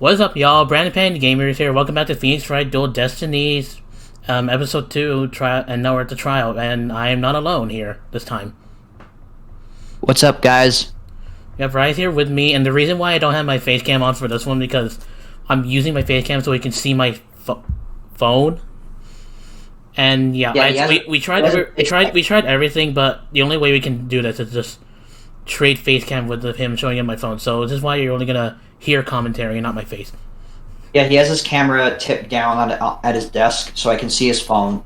What's up, y'all? Brandon Pan Gamers here. Welcome back to Phoenix Wright Dual Destinies, episode 2, and now we're at the trial, and I am not alone here this time. What's up, guys? We have Wright here with me, and the reason why I don't have my face cam on for this one because I'm using my face cam so we can see my phone. And we tried everything, but the only way we can do this is just trade face cam with him showing him my phone. So this is why you're only gonna hear commentary and not my face. Yeah, he has his camera tipped down at his desk so I can see his phone.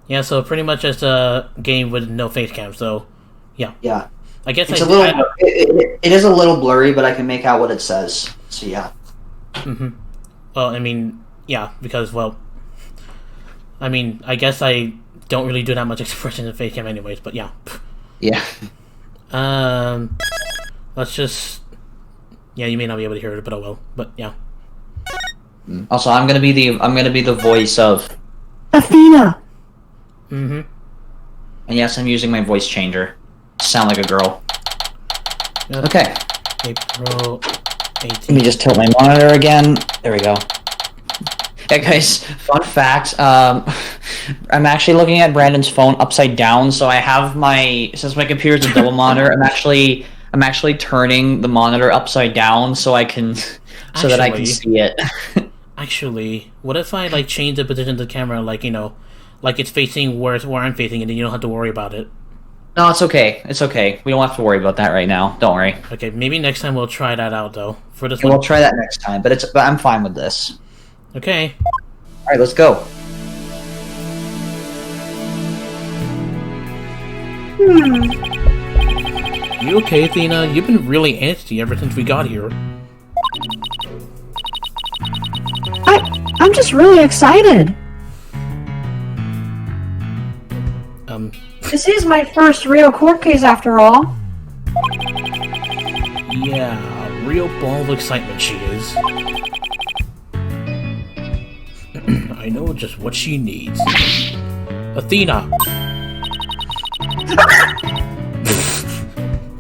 Yeah, so pretty much just a game with no face cam. So yeah. Yeah. I guess it's it is a little blurry, but I can make out what it says. So yeah. Mhm. Well, I mean, yeah, because I mean, I guess I don't really do that much expression in face cam anyways, but yeah. Yeah. Let's just... Yeah, you may not be able to hear it, but oh well. But yeah. Also, I'm gonna be the voice of Athena. Mm-hmm. And yes, I'm using my voice changer. Sound like a girl. Yep. Okay. April 18th. Let me just tilt my monitor again. There we go. Yeah, guys, fun fact, I'm actually looking at Brandon's phone upside down, so I have since my computer's a double monitor, I'm actually turning the monitor upside down so that I can see it. Actually, what if I change the position of the camera, like it's facing where I'm facing, and then you don't have to worry about it? No, it's okay. It's okay. We don't have to worry about that right now. Don't worry. Okay, maybe next time we'll try that out though. For this one, we'll try that next time. But I'm fine with this. Okay. All right, let's go. You okay, Athena? You've been really antsy ever since we got here. I'm just really excited. This is my first real court case after all. Yeah, real ball of excitement she is. I know just what she needs. Athena!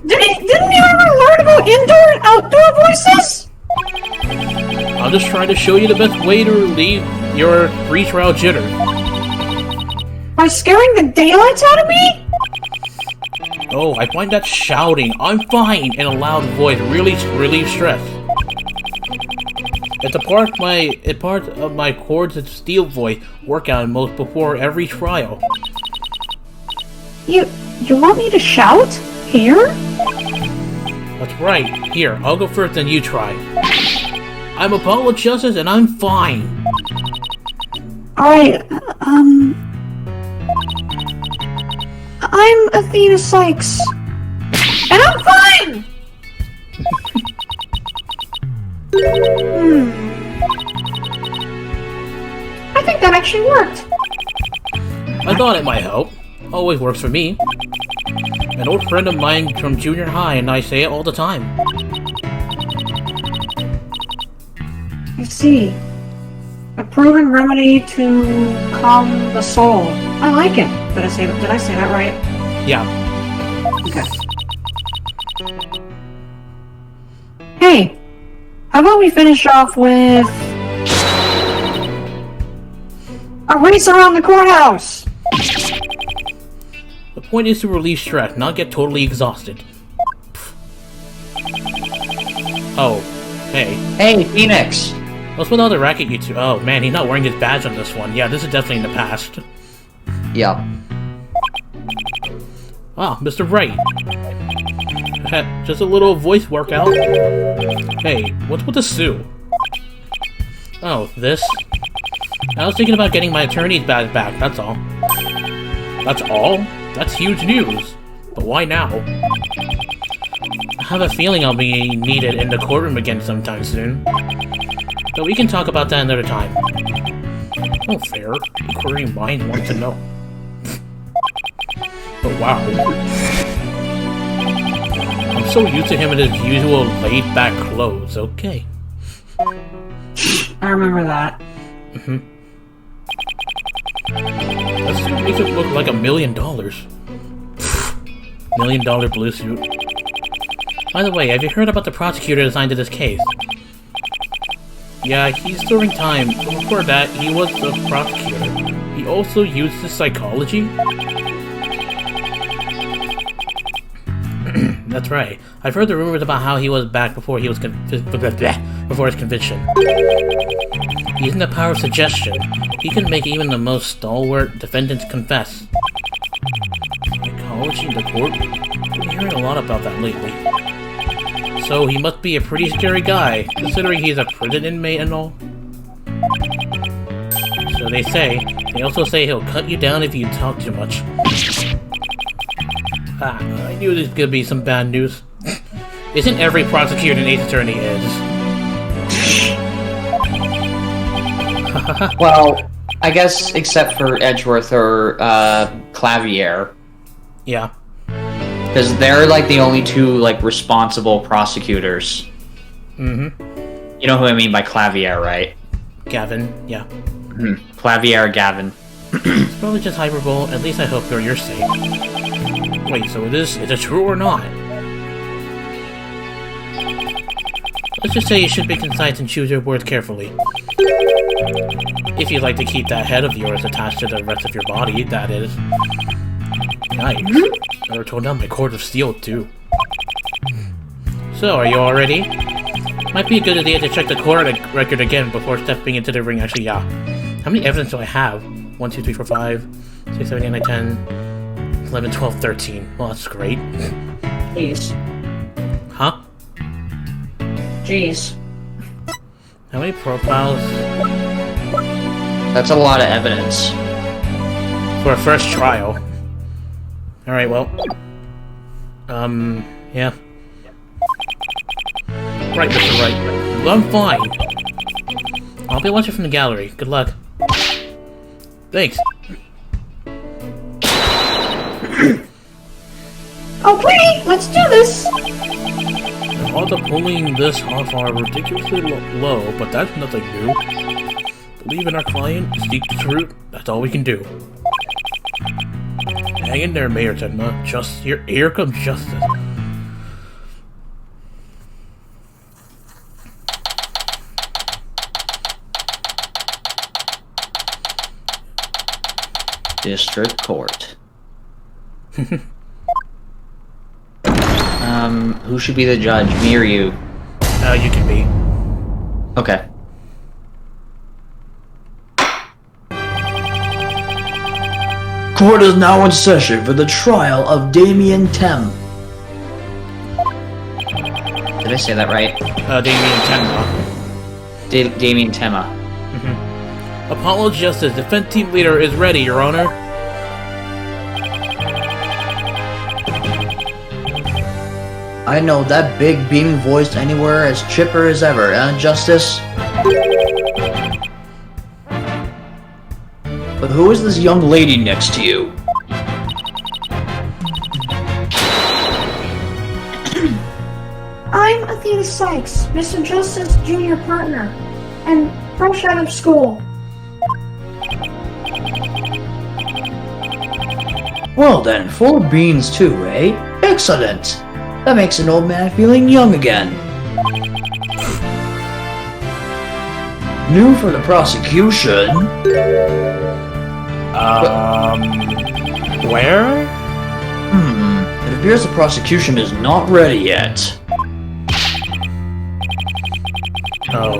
Didn't you ever learn about indoor and outdoor voices? I'm just trying to show you the best way to relieve your pre-trial jitter. By scaring the daylights out of me? Oh, I find that shouting, "I'm fine," in a loud voice really relieves stress. It's a part of my chords of steel voice workout most before every trial. You want me to shout? Here? That's right. Here, I'll go first and you try. I'm a ball of justice and I'm fine. Alright, I'm Athena Sykes. And I'm fine! I think that actually worked. I thought it might help. Always works for me. An old friend of mine from junior high and I say it all the time. I see. A proven remedy to calm the soul. I like it. Did I say that right? Yeah. Okay. Hey, how about we finish off with a race around the courthouse? The point is to relieve stress, not get totally exhausted. Oh, hey. Hey, Phoenix! What's with all the racket you two? Oh man, he's not wearing his badge on this one. Yeah, this is definitely in the past. Yep. Ah, Mr. Wright. Just a little voice workout. Hey, what's with the Sue? Oh, this? I was thinking about getting my attorney's badge back, that's all. That's all? That's huge news. But why now? I have a feeling I'll be needed in the courtroom again sometime soon. But we can talk about that another time. Oh, fair. Inquiring minds want to know. But wow. I'm so used to him in his usual laid-back clothes, okay. I remember that. Mm-hmm. That makes it look like $1 million. $1 million blue suit. By the way, have you heard about the prosecutor assigned to this case? Yeah, he's serving time, but before that, he was a prosecutor. He also used his psychology? That's right. I've heard the rumors about how he was back before he was before his conviction. Using the power of suggestion, he can make even the most stalwart defendants confess. Psychology in the court? I've been hearing a lot about that lately. So he must be a pretty scary guy, considering he's a prison inmate and all. So they say. They also say he'll cut you down if you talk too much. Ah, I knew this was gonna be some bad news. Isn't every prosecutor an Ace Attorney is? Well, I guess except for Edgeworth or Clavier. Yeah. Because they're like the only two like responsible prosecutors. Mm-hmm. You know who I mean by Clavier, right? Gavin, yeah. Clavier, Gavin. It's probably just hyperbole, at least I hope for your sake. Wait, so is it true or not? Let's just say you should be concise and choose your words carefully. If you'd like to keep that head of yours attached to the rest of your body, that is. Nice. Never torn down my cord of steel, too. So, are you all ready? Might be a good idea to check the court record again before stepping into the ring. Actually, yeah. How many evidence do I have? 1, 2, 3, 4, 5, 6, 7, 8, 9, 10, 11, 12, 13. Well, that's great. Jeez. Huh? Jeez. How many profiles? That's a lot of evidence. For a first trial. Alright, well. Yeah. Right, Mr. Wright. Well, I'm fine. I'll be watching from the gallery. Good luck. Thanks. Okay, let's do this! The odds of pulling this off are ridiculously low, but that's nothing new. Believe in our client, seek the truth, that's all we can do. Hang in there, Mayor Tenma. Here comes justice. District Court. Who should be the judge? Me or you? You can be. Okay. Court is now in session for the trial of Damien Tem. Did I say that right? Damien Tenma. Damien Tema. Apollo Justice, defense team leader is ready, Your Honor. I know that big beaming voice anywhere as chipper as ever, Justice? But who is this young lady next to you? I'm Athena Sykes, Mr. Justice's junior partner, and fresh out of school. Well then, full of beans too, eh? Excellent! That makes an old man feeling young again. New for the prosecution. Where? It appears the prosecution is not ready yet. Oh.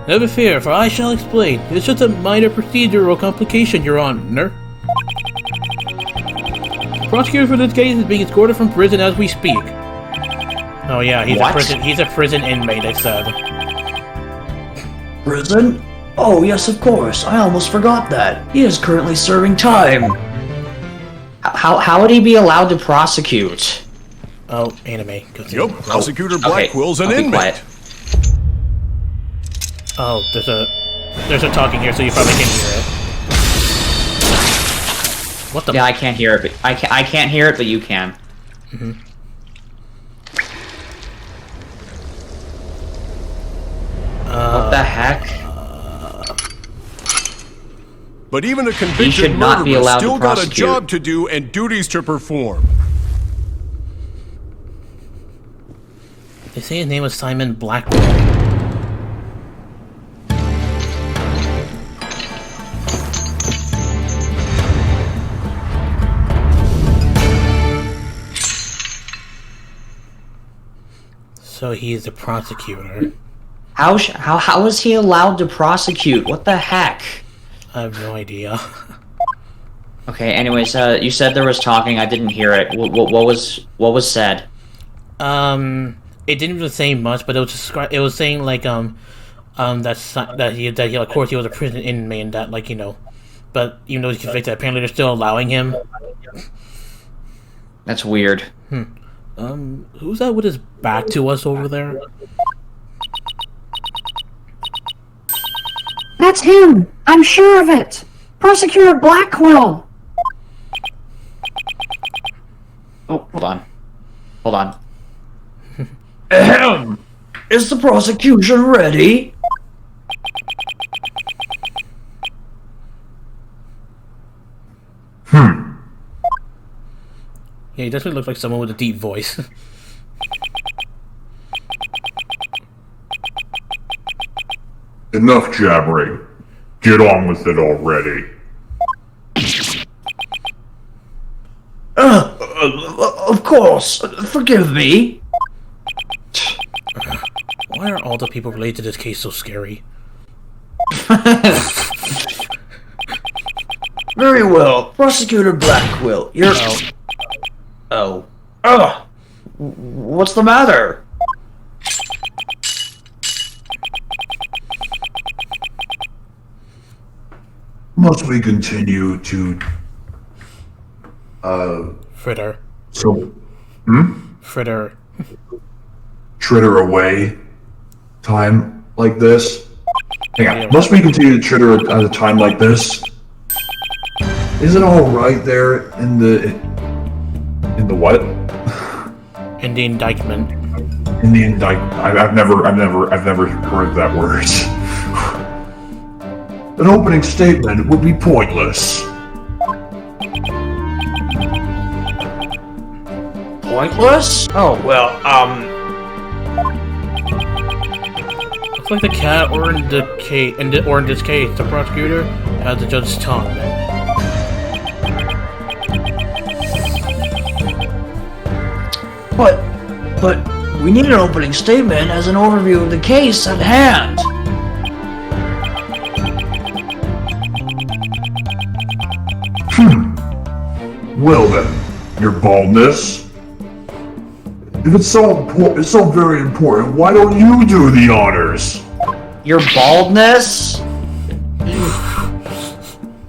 Never fear, for I shall explain. It's just a minor procedural complication, Your Honor. Prosecutor for this case is being escorted from prison as we speak. Oh yeah, he's a prison inmate, it said. Prison? Oh yes, of course. I almost forgot that. He is currently serving time. How would he be allowed to prosecute? Oh, anime. Yup, Prosecutor Blackwell's an I'll be inmate. quiet. Oh, there's a talking here, so you probably can hear it. What the? Yeah, I can't hear it, but I can't hear it, but you can. What the heck? But even a should convicted not be murderer allowed to still got a prosecute. job to do and duties to perform. They say his name was Simon Blackwell. So he's the prosecutor. How is he allowed to prosecute? What the heck? I have no idea. Okay. Anyways, you said there was talking. I didn't hear it. What was said? It didn't really say much, but it was it was saying like that he of course he was a prison inmate and that, like, you know, but even though he's convicted, apparently they're still allowing him. That's weird. Who's that with his back to us over there? That's him! I'm sure of it! Prosecutor Blackwell! Oh, hold on. Hold on. Ahem! Is the prosecution ready? Yeah, he definitely looks like someone with a deep voice. Enough jabbering. Get on with it already. Of course. Forgive me. Why are all the people related to this case so scary? Very well. Prosecutor Blackwell, you're... Oh. Ugh! What's the matter? Must we continue to... Fritter. So... Fritter. Tritter away? Time like this? Hang on. Yeah. Must we continue to tritter at a time like this? Is it alright there in the... In the what? In the indictment. In the indictment. I've never heard that word. An opening statement would be pointless. Pointless? Oh, well, Looks like the cat, or in the case, or in this case, the prosecutor has the judge's tongue. But we need an opening statement as an overview of the case at hand. Well then, your baldness? If it's so very important, why don't you do the honors? Your baldness?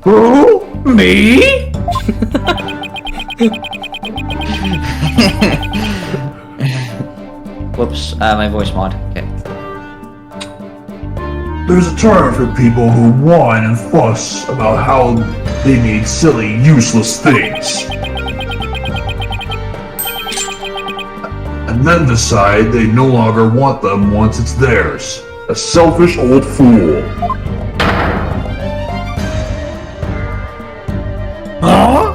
Who? Me? Whoops, my voice mod. Okay. There's a term for people who whine and fuss about how they need silly, useless things. And then decide they no longer want them once it's theirs. A selfish old fool. Huh?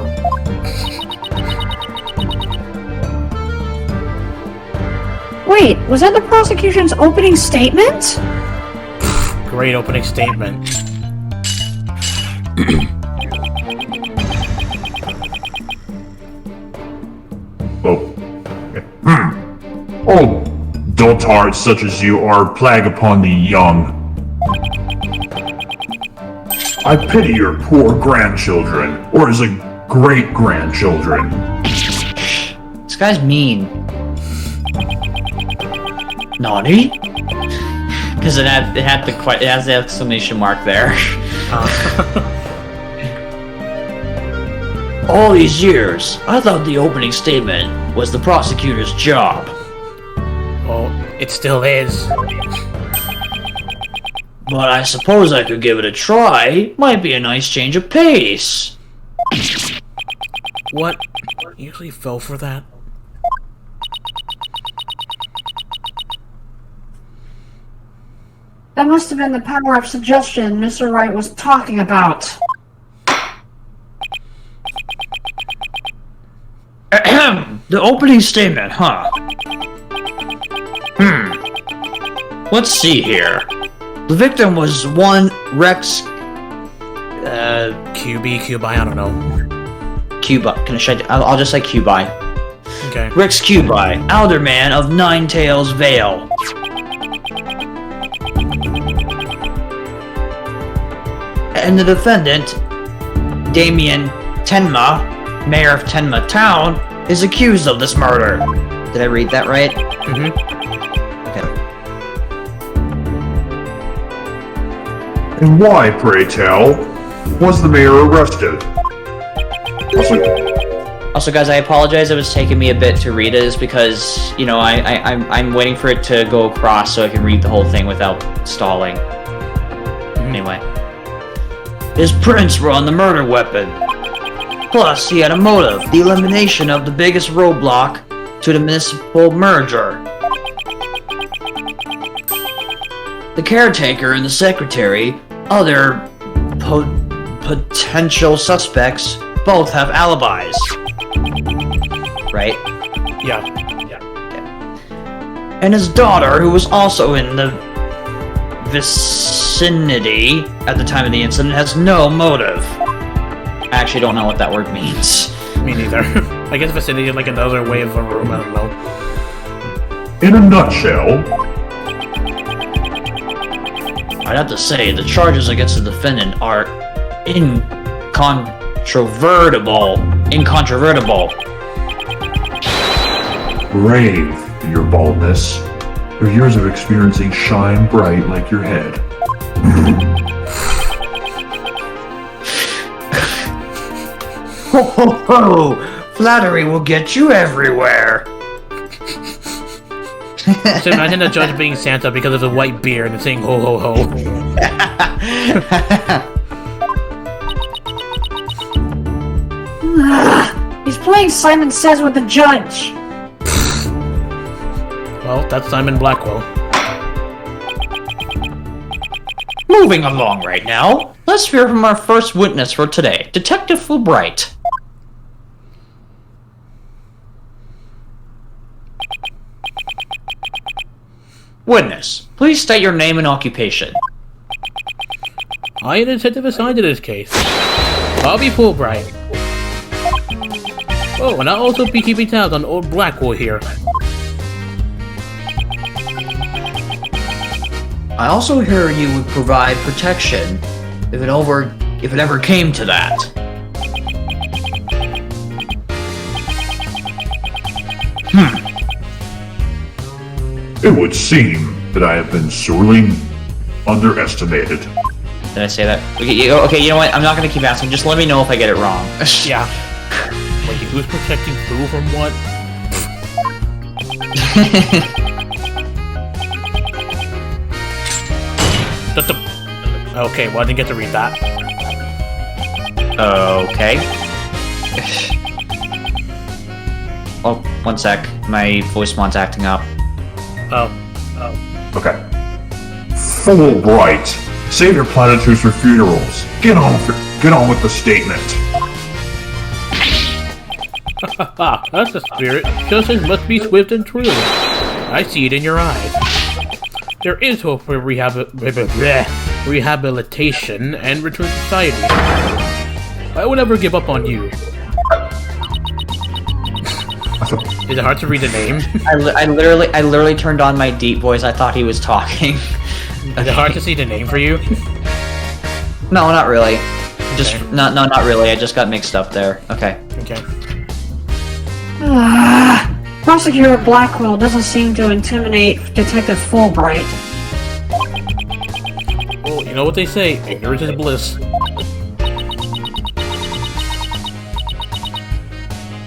Wait, was that the prosecution's opening statement? Great opening statement. Oh. Oh, dotards such as you are a plague upon the young. I pity your poor grandchildren, or is it great-grandchildren? This guy's mean. Nani? Because it has the exclamation mark there. All these years, I thought the opening statement was the prosecutor's job. Well, it still is. But I suppose I could give it a try. Might be a nice change of pace. What? You usually fell for that? That must have been the power of suggestion Mr. Wright was talking about. Ahem. The opening statement, huh? Let's see here. The victim was one Rex... Cubi, I don't know. Cuba. I'll just say Cubi. Okay. Rex Cubi, Alderman of Nine Tails Vale. And the defendant, Damien Tenma, mayor of Tenma Town, is accused of this murder. Did I read that right? Mm-hmm. Okay. And why, pray tell, was the mayor arrested? Also, guys, I apologize if it's taking me a bit to read it. It's because, you know, I'm waiting for it to go across so I can read the whole thing without stalling. Anyway. His prints were on the murder weapon. Plus, he had a motive, the elimination of the biggest roadblock to the municipal merger. The caretaker and the secretary, other potential suspects, both have alibis. Right? Yeah. And his daughter, who was also in the vicinity at the time of the incident, has no motive. I actually don't know what that word means. Me neither. I guess vicinity is like another way of a room, I don't know. In a nutshell, I'd have to say, the charges against the defendant are incontrovertible. brave in your baldness. Your years of experiencing shine bright like your head. Ho ho ho! Flattery will get you everywhere! So imagine the judge being Santa because of the white beard and saying ho ho ho. He's playing Simon Says with the judge. Well, that's Simon Blackwell. Moving along right now, let's hear from our first witness for today, Detective Fulbright. Witness, please state your name and occupation. I am the detective assigned to this case. Bobby Fulbright. Oh, and I'll also be keeping tabs on old Blackwell here. I also hear you would provide protection if it ever came to that. It would seem that I have been sorely underestimated. Did I say that? Okay, you know what? I'm not gonna keep asking. Just let me know if I get it wrong. Yeah. Wait, who's protecting who from what? Okay, well I didn't get to read that. Okay. Oh, one sec. My voice mod's acting up. Oh. Okay. Fulbright. Save your platitudes for funerals. Get on with the statement. Ah, that's the spirit. Justice must be swift and true. I see it in your eyes. There is hope for rehabilitation and return to society. I will never give up on you. Is it hard to read the name? I literally turned on my deep voice. I thought he was talking. Is it hard to see the name for you? No, not really. Just not really. I just got mixed up there. Okay. Okay. Prosecutor Blackwell doesn't seem to intimidate Detective Fulbright. Well, you know what they say, ignorance is bliss.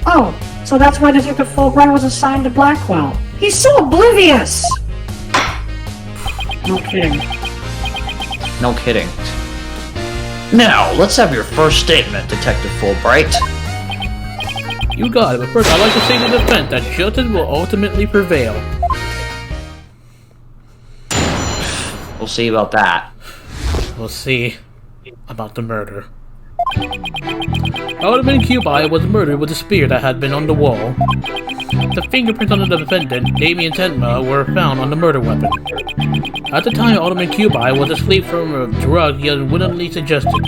Oh, so that's why Detective Fulbright was assigned to Blackwell. He's so oblivious! No kidding. No kidding. Now, let's have your first statement, Detective Fulbright. You got it, but first I'd like to say to the defense that justice will ultimately prevail. We'll see about that. We'll see about the murder. Alderman Cubi was murdered with a spear that had been on the wall. The fingerprints on the defendant, Damien Tenma, were found on the murder weapon. At the time, Alderman Cubi was asleep from a drug he had unwittingly ingested.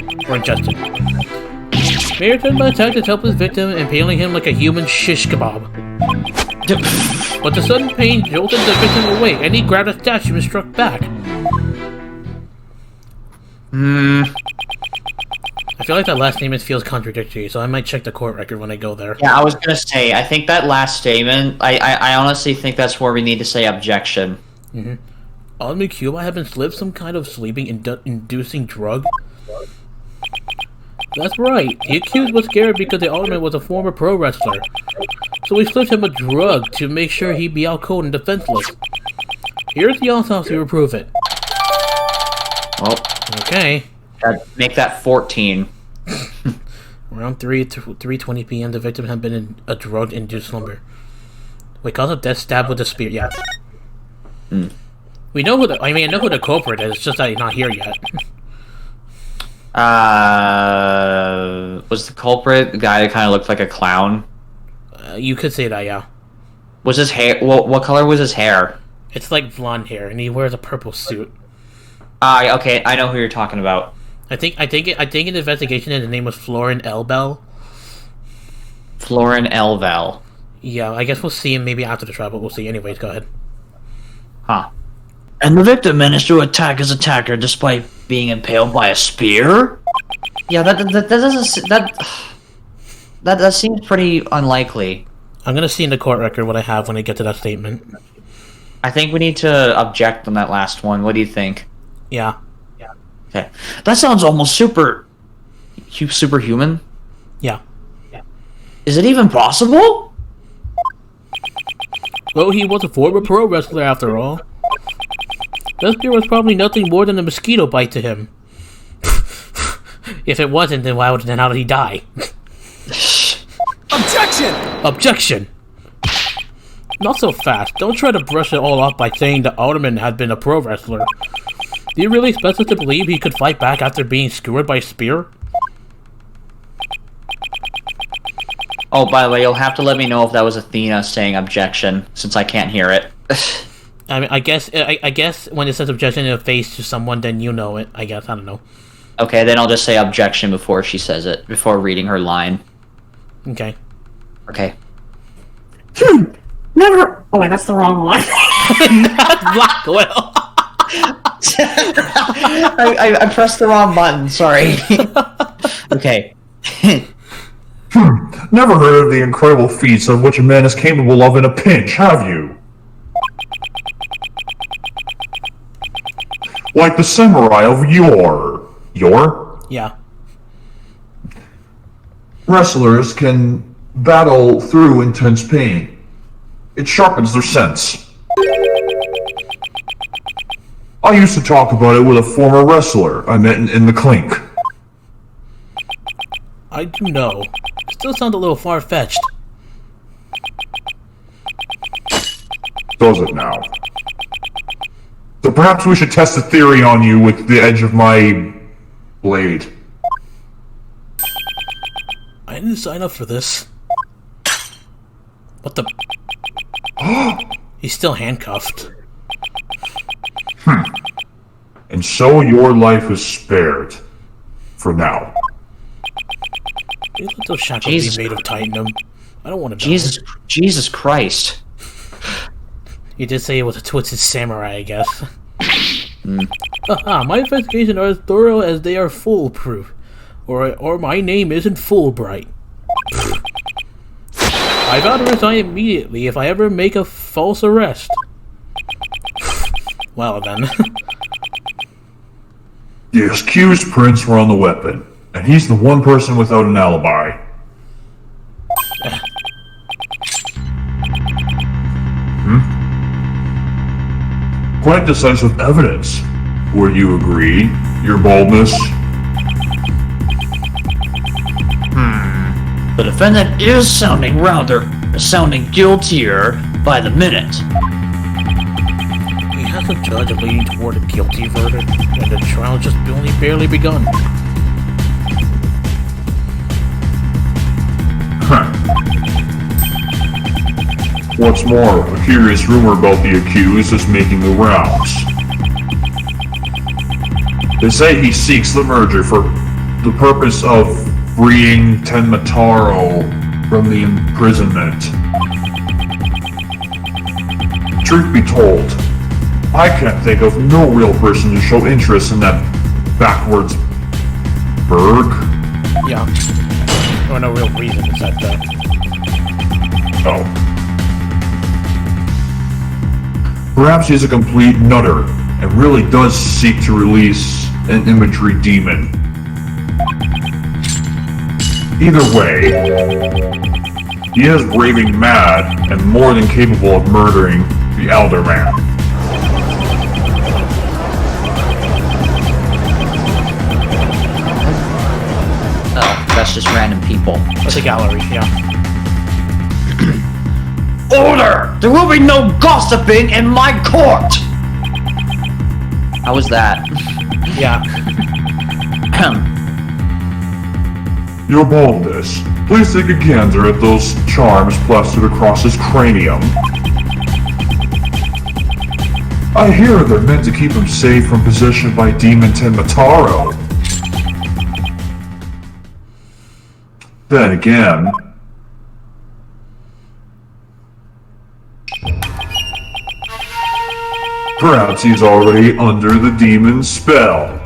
Mayor Tenma attacked his helpless victim, impaling him like a human shish kebab. But the sudden pain jolted the victim away, and he grabbed a statue and struck back. I feel like that last statement feels contradictory, so I might check the court record when I go there. Yeah, I was gonna say, I think that last statement, I honestly think that's where we need to say objection. Alderman Cuba had been slipped some kind of sleeping-inducing drug? That's right. The accused was scared because the alderman was a former pro wrestler. So we slipped him a drug to make sure he'd be out cold and defenseless. Here's the autopsy to prove it. Well, okay. Make that 14. Around 3:20 p.m., the victim had been in a drug-induced slumber. Wait, cause of death, stabbed with a spear. Yeah. We know who I know who the culprit is. It's just that he's not here yet. Was the culprit the guy that kind of looked like a clown? You could say that, yeah. Was his hair? What color was his hair? It's like blonde hair, and he wears a purple suit. Okay, I know who you're talking about. I think in the investigation, his name was Florin Elbel. Florin Elvel. Yeah, I guess we'll see him maybe after the trial, but we'll see. Anyways, go ahead. Huh. And the victim managed to attack his attacker despite being impaled by a spear? Yeah, that seems pretty unlikely. I'm gonna see in the court record what I have when I get to that statement. I think we need to object on that last one. What do you think? Yeah. Okay. That sounds almost superhuman. Yeah. Is it even possible? Well, he was a former pro wrestler after all. That spear was probably nothing more than a mosquito bite to him. If it wasn't, then how did he die? Objection! Objection! Not so fast. Don't try to brush it all off by saying the alderman had been a pro wrestler. Do you really expect us to believe he could fight back after being skewered by a spear? Oh, by the way, you'll have to let me know if that was Athena saying objection, since I can't hear it. I mean, I guess when it says objection in a face to someone, then you know it. I guess, I don't know. Okay, then I'll just say objection before she says it, before reading her line. Okay. Okay. Never. Oh wait, that's the wrong one. Not Blackwell. I pressed the wrong button. Sorry. Okay. Never heard of the incredible feats of which a man is capable of in a pinch, have you? Like the samurai of yore. Yore? Yeah. Wrestlers can battle through intense pain. It sharpens their sense. I used to talk about it with a former wrestler I met in the clink. I do know. Still sounds a little far-fetched. Does it now? So perhaps we should test the theory on you with the edge of my blade. I didn't sign up for this. What the? He's still handcuffed. And so your life is spared. For now. Please let those shackles be made of titanium. I don't want to die. Jesus Christ. You did say it was a twisted samurai, I guess. My investigations are as thorough as they are foolproof. Or my name isn't Fulbright. I vow to resign immediately if I ever make a false arrest. Well then. The accused prints were on the weapon, and he's the one person without an alibi. Quite decisive evidence. Would you agree? Your boldness? The defendant is sounding guiltier by the minute. He has a judge leaning toward a guilty verdict, and the trial just only barely begun. What's more, a curious rumor about the accused is making the rounds. They say he seeks the merger for the purpose of freeing Tenmataro from the imprisonment. truth be told, I can't think of no real person to show interest in that backwards burg. Yeah. Or no real reason besides that. Oh. Perhaps he's a complete nutter and really does seek to release an imagery demon. Either way, he is raving mad and more than capable of murdering the Elder Man. Oh, that's just random people. That's a gallery, yeah. Order! There will be no gossiping in my court! How was that? Yeah. Your boldness, please take a gander at those charms plastered across his cranium. I hear they're meant to keep him safe from possession by Demon Tenmataro. Then again... perhaps he's already under the demon's spell.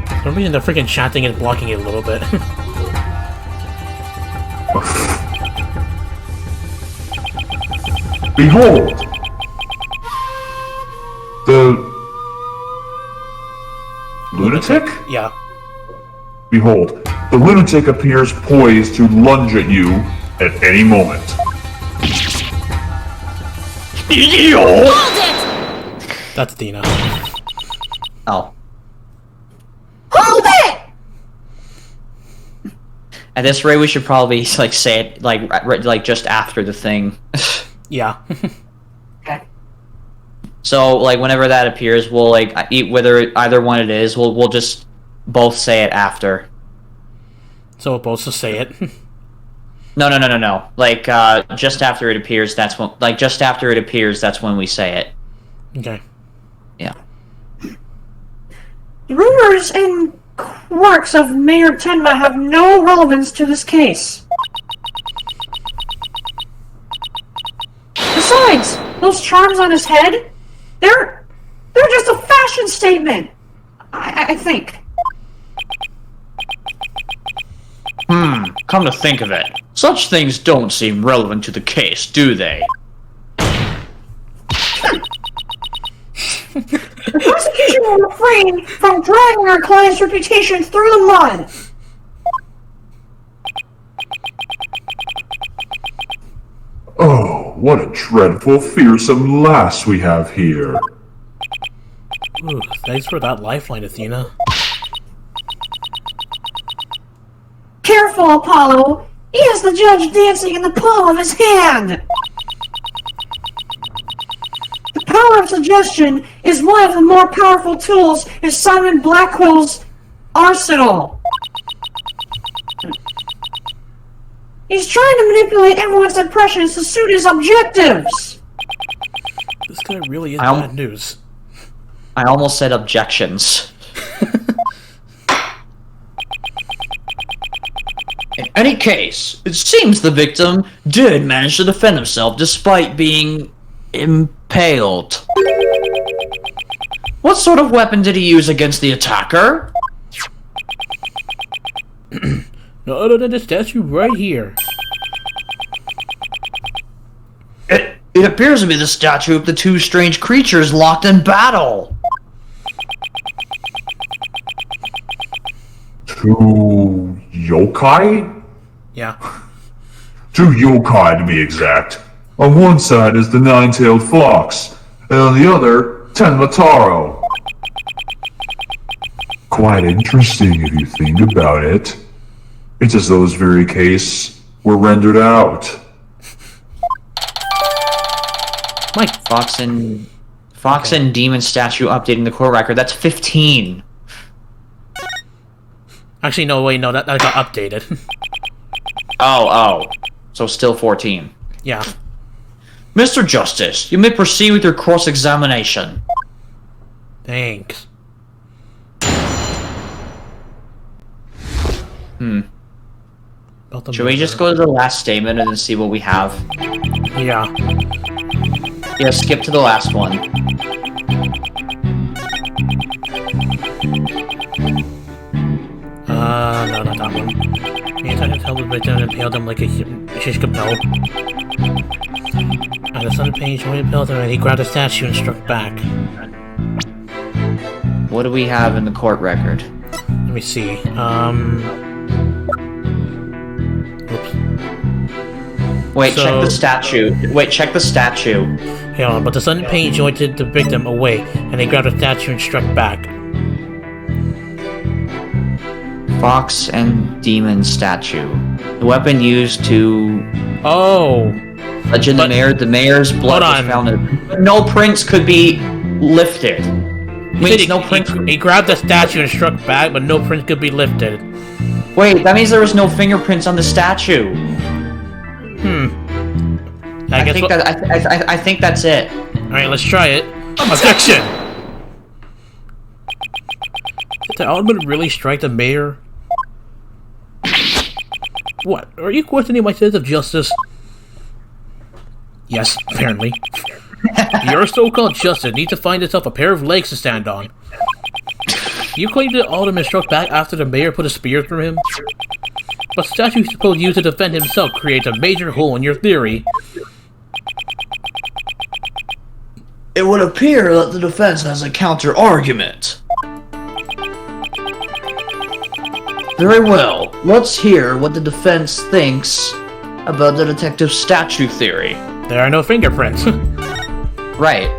For some reason, the freaking chanting is blocking it a little bit. Behold! The... lunatic? Yeah. Behold, the lunatic appears poised to lunge at you at any moment. That's Dina. Oh. Hold it! At this rate, we should probably like say it like just after the thing. Yeah. Okay. So like whenever that appears, we'll like whether either one it is, we'll just both say it after. So we're both to say it. No. Like just after it appears, that's when that's when we say it. Okay. Yeah. Rumors and quirks of Mayor Tenma have no relevance to this case. Besides, those charms on his head, they're just a fashion statement. I think. Come to think of it, such things don't seem relevant to the case, do they? The prosecution will refrain from dragging our client's reputation through the mud. Oh, what a dreadful, fearsome lass we have here. Ooh, thanks for that lifeline, Athena. Careful, Apollo. He has the judge dancing in the palm of his hand. The power of suggestion is one of the more powerful tools in Simon Blackwell's arsenal. He's trying to manipulate everyone's impressions to suit his objectives. This guy really is I al- bad news. I almost said objections. In any case, it seems the victim did manage to defend himself despite being impaled. What sort of weapon did he use against the attacker? No other than the statue right here. It appears to be the statue of the two strange creatures locked in battle. Two yokai? Yeah. Two yokai to be exact. On one side is the nine-tailed fox, and on the other, Tenmataro. Quite interesting if you think about it. It's as though this very case were rendered out. Mike. Fox and Demon statue updating the court record. That's 15. Actually, no, wait, no, that got updated. Oh. So still 14. Yeah. Mr. Justice, you may proceed with your cross-examination. Thanks. Should we just go to the last statement and then see what we have? Yeah. Yeah, skip to the last one. No, not that one. Anytime I tell the victim and impale them like a shish kapel. And the sun page only impaled him and he grabbed a statue and struck back. What do we have in the court record? Let me see. Oops. Wait, So- check the statue. Wait, check the statue. Hang on, but the sun pain jointed the victim away, and he grabbed a statue and struck back. Fox and demon statue. The weapon used to Oh! legend But- the mayor's blood Hold was on. found in. No prints could be lifted. He said Means no prints. he grabbed the statue and struck back, but no print could be lifted. Wait, that means there was no fingerprints on the statue. I guess think what- that I think that's it. Alright, let's try it. Objection! Did the alderman really strike the mayor? What? Are you questioning my sense of justice? Yes, apparently. Your so-called justice needs to find itself a pair of legs to stand on. You claim the alderman struck back after the mayor put a spear through him? But the statue he's supposed to use to defend himself creates a major hole in your theory. It would appear that the defense has a counter-argument. Very well, let's hear what the defense thinks about the detective statue theory. There are no fingerprints. Right.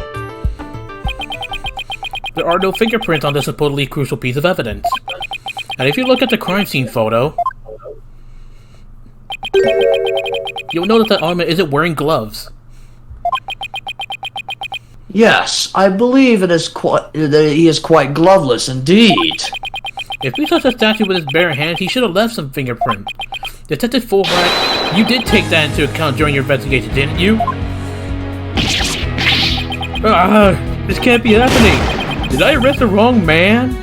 There are no fingerprints on this supposedly crucial piece of evidence. And if you look at the crime scene photo, you'll notice that Alderman isn't wearing gloves. Yes, I believe that he is quite gloveless indeed. If he touched the statue with his bare hands, he should have left some fingerprint. Detective Fulbright, you did take that into account during your investigation, didn't you? This can't be happening. Did I arrest the wrong man?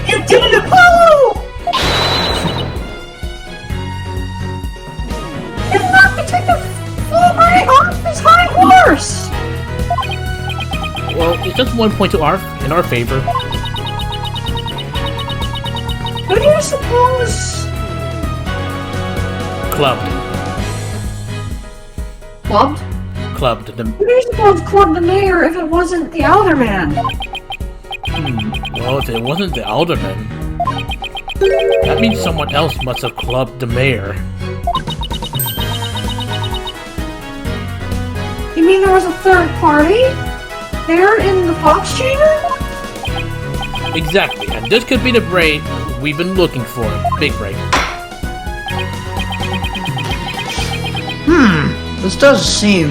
You did it, Apollo! You knocked Detective Fulbright off his high horse! Well, it's just 1 point in our favor. Who do you suppose? Clubbed. Clubbed? Clubbed. Who do you suppose clubbed the mayor if it wasn't the alderman? Well, if it wasn't the alderman, that means someone else must have clubbed the mayor. You mean there was a third party? There in the Fox chamber? Exactly, and this could be the brain we've been looking for. Big brain. This does seem...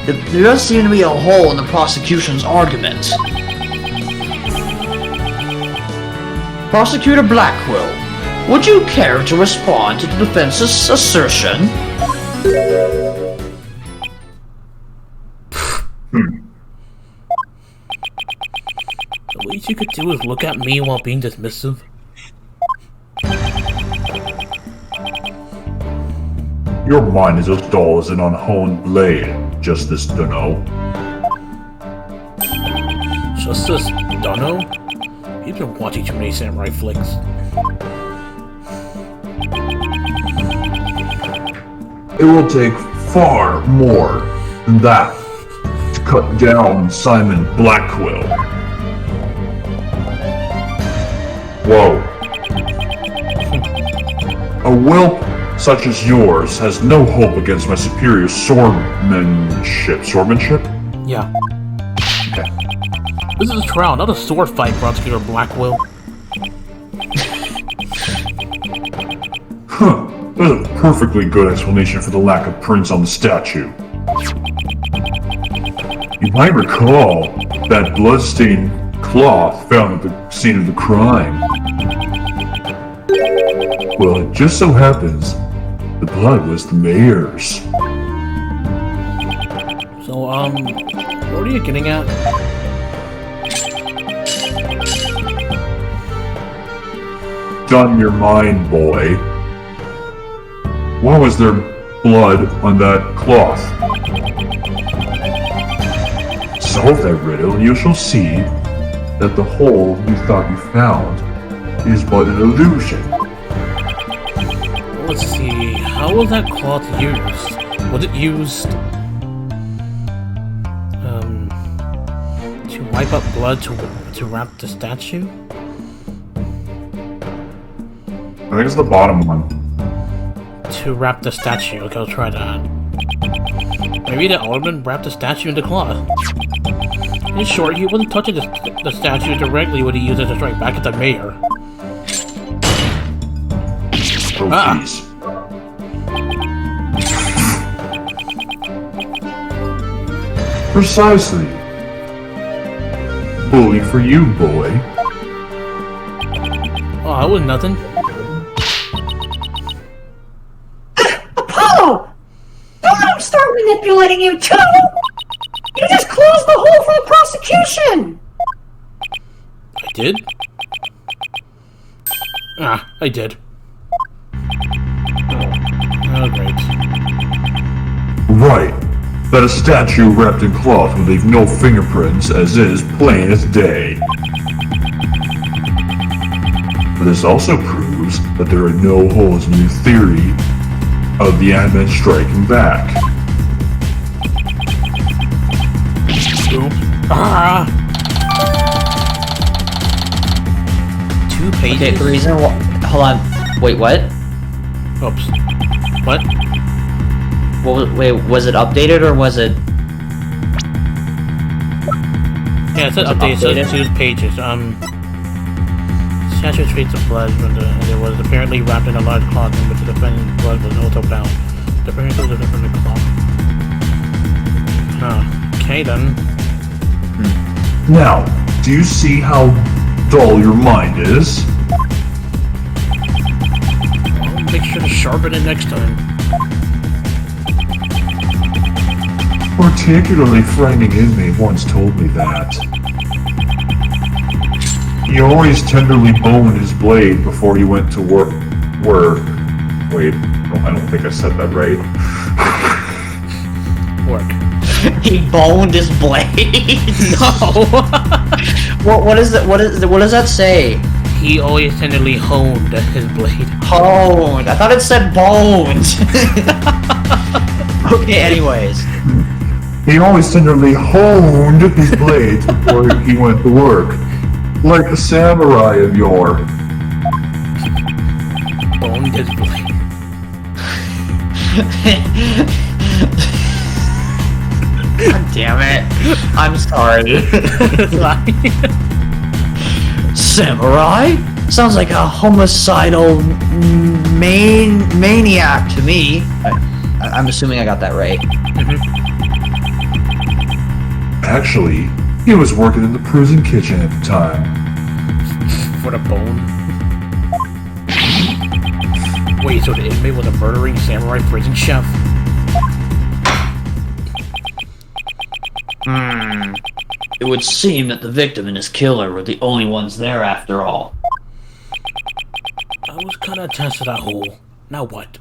There does seem to be a hole in the prosecution's argument. Prosecutor Blackwell, would you care to respond to the defense's assertion? The least you could do is look at me while being dismissive. Your mind is as dull as an unhoned blade, Justice Dunno. Justice Dunno? You've been watching too many samurai flicks. It will take far more than that to cut down Simon Blackwell. Whoa. A whelp such as yours has no hope against my superior swordmanship. Swordmanship? Yeah. Okay. This is a trial, not a sword fight, Prosecutor Blackwell. Huh. That's a perfectly good explanation for the lack of prints on the statue. You might recall that bloodstained cloth found at the scene of the crime. Well, it just so happens the blood was the mayor's. So, what are you getting at? done your mind, boy. Why was there blood on that cloth? Solve that riddle, and you shall see that the hole you thought you found is but an illusion. Let's see, how was that cloth used? Was it used to wipe up blood to wrap the statue? I think it's the bottom one. To wrap the statue. Okay, I'll try that. Maybe the alderman wrapped the statue in the cloth. In short, he wasn't touching the statue directly when he used it to strike back at the mayor. Oh, jeez. Precisely. Bully for you, boy. Oh, that was nothing. Apollo! Don't let him start manipulating you too! You just closed the hole for the prosecution! I did? Ah, I did. Oh, great. Right. That a statue wrapped in cloth would leave no fingerprints, as is plain as day. But this also proves that there are no holes in your theory of the Ant-Man striking back. Boom. Ah! 2 pages? Okay, the reason why... Hold on. Wait, what? Oops. What? Wait, was it updated or was it... Yeah, it said update, so it's 2 pages. Statue traces of blood from and it was apparently wrapped in a large cloth in which the defendant's blood was also bound. The appearance was different from the cloth. Okay then. Now, do you see how dull your mind is? I'll make sure to sharpen it next time. Particularly frightening inmate once told me that. He always tenderly boned his blade before he went to work. Wait, no, I don't think I said that right. Work. He boned his blade? No! What does that say? He always tenderly honed his blade. Honed. I thought it said boned. Okay, anyways. He always tenderly honed his blades before he went to work. Like the samurai of yore. Boned his blade. God damn it. I'm sorry. Samurai? Sounds like a homicidal maniac to me. I'm assuming I got that right. Actually, he was working in the prison kitchen at the time. For the bone. Wait, so the inmate was a murdering samurai prison chef? It would seem that the victim and his killer were the only ones there after all. I was kinda attached to that hole. Now what?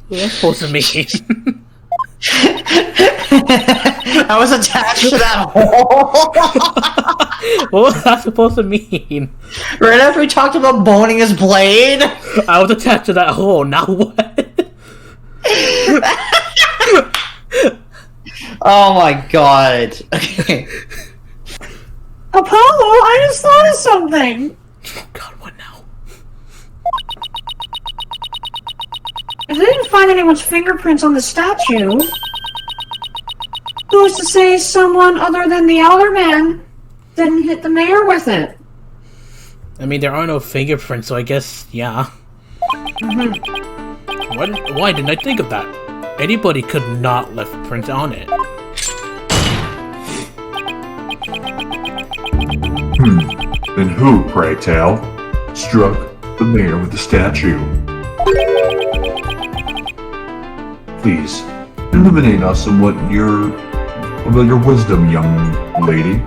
What's that supposed to mean? I was attached to that hole! What was that supposed to mean? Right after we talked about boning his blade? I was attached to that hole, now what? Oh my god. Okay. Apollo, I just thought of something! Oh god, what now? If they didn't find anyone's fingerprints on the statue, who's to say someone other than the alderman didn't hit the mayor with it? I mean, there are no fingerprints, so I guess, yeah. Why didn't I think of that? Anybody could not left prints on it. Then who, pray tell, struck the mayor with the statue? Please, illuminate us on what your wisdom, young lady.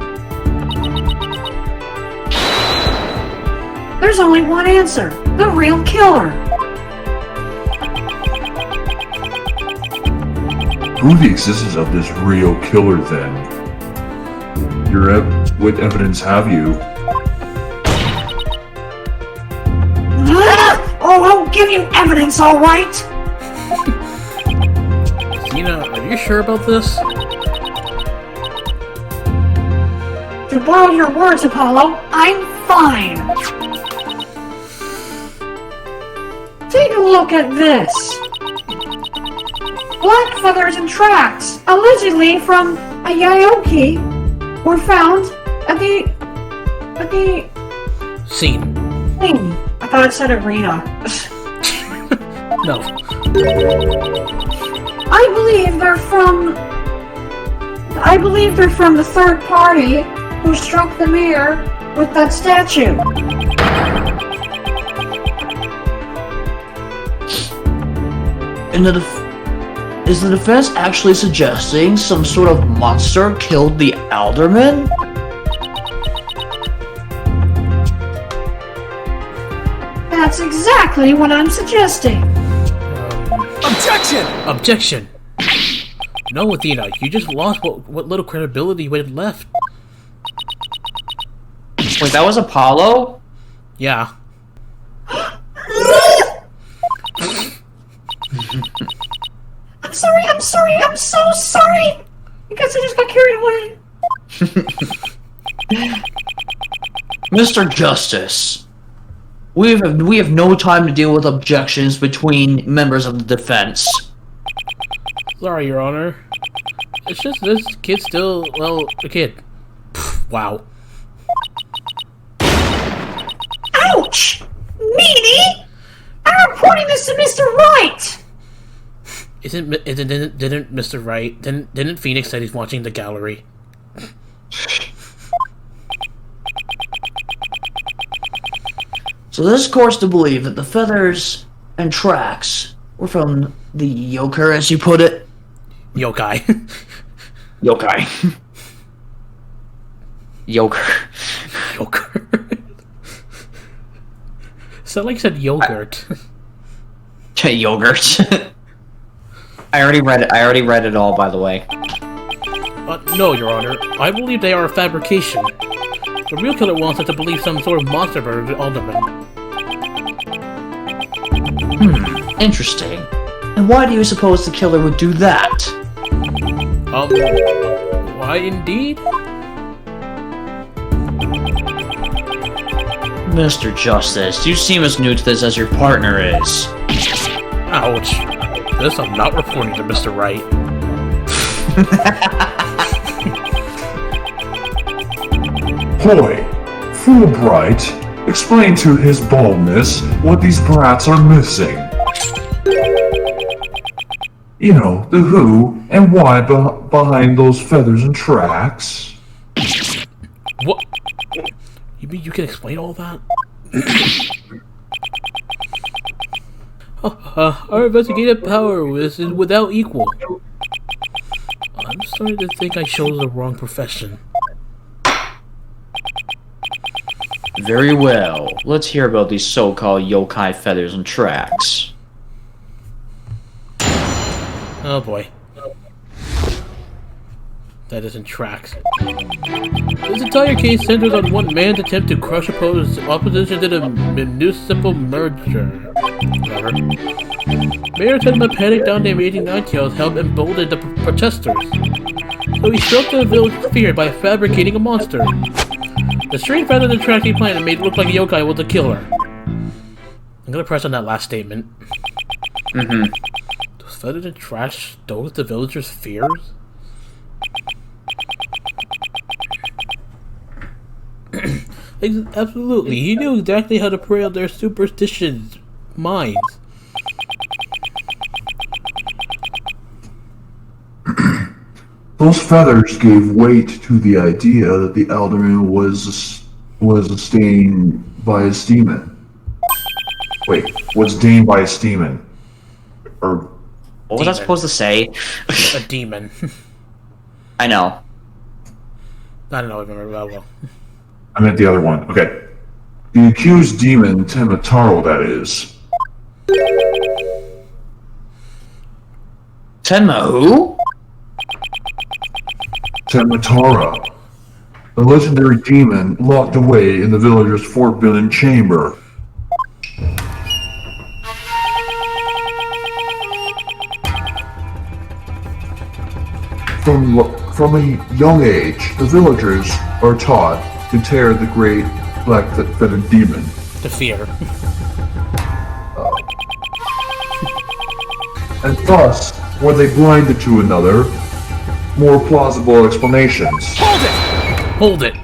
There's only one answer. The real killer. Prove the existence of this real killer, then. What evidence have you? Oh, I'll give you evidence, all right. Tina, are you sure about this? To borrow your words, Apollo, I'm fine. Take a look at this. Black feathers and tracks, allegedly from a Yaoki, were found at the Scene. thing. I thought it said arena. No. I believe they're from the third party who struck the mayor with that statue. Is the defense actually suggesting some sort of monster killed the alderman? That's exactly what I'm suggesting. Objection! Objection! No, Athena, you just lost what little credibility we had left. Wait, that was Apollo? Yeah. I'm so sorry! I guess I just got carried away. Mr. Justice, we have no time to deal with objections between members of the defense. Sorry, Your Honor. It's just this kid's still, well, a kid. Pfft, wow. Ouch! Meanie! I'm reporting this to Mr. Wright! Didn't Mr. Wright, didn't Phoenix say he's watching the gallery? So this court's to believe that the feathers and tracks were from the yoker, as you put it. Yokai. Yokai. Yoker. Yogurt. Sound like you said yogurt. Yogurt. I already read it all, by the way. No, Your Honor. I believe they are a fabrication. The real killer wants us to believe some sort of monster murdered the alderman. Interesting. And why do you suppose the killer would do that? Why indeed? Mr. Justice, you seem as new to this as your partner is. Ouch. This I'm not reporting to Mr. Wright. Hoy, Fulbright, explain to his baldness what these brats are missing. You know, the who and why behind those feathers and tracks. What? You mean you can explain all that? Our investigative power is without equal. I'm starting to think I chose the wrong profession. Very well. Let's hear about these so-called yokai feathers and tracks. Oh boy. That isn't tracks. This entire case centers on one man's attempt to crush opposition to the municipal merger. Whatever. Mayor Tenma panicked down the amazing Nightingales helped embolden the protesters. So he struck the village fear by fabricating a monster. The strange feathers and tracks he planned made it look like a yokai was the killer. I'm gonna press on that last statement. Those feathers and tracks stole the villagers' fears? Absolutely, he knew exactly how to prey on their superstitious minds. Those feathers gave weight to the idea that the alderman was stained by his demon. Wait, was stained by his demon? Or What was I supposed to say? A demon. I know. I don't know if I remember that well. I meant the other one. Okay. The accused demon, Temataro, that is. Tenma who? Tematara, the legendary demon locked away in the villager's forbidden chamber. From a young age, the villagers are taught to tear the great black-footed demon. The fear. And thus were they blinded to another, more plausible explanations. Hold it!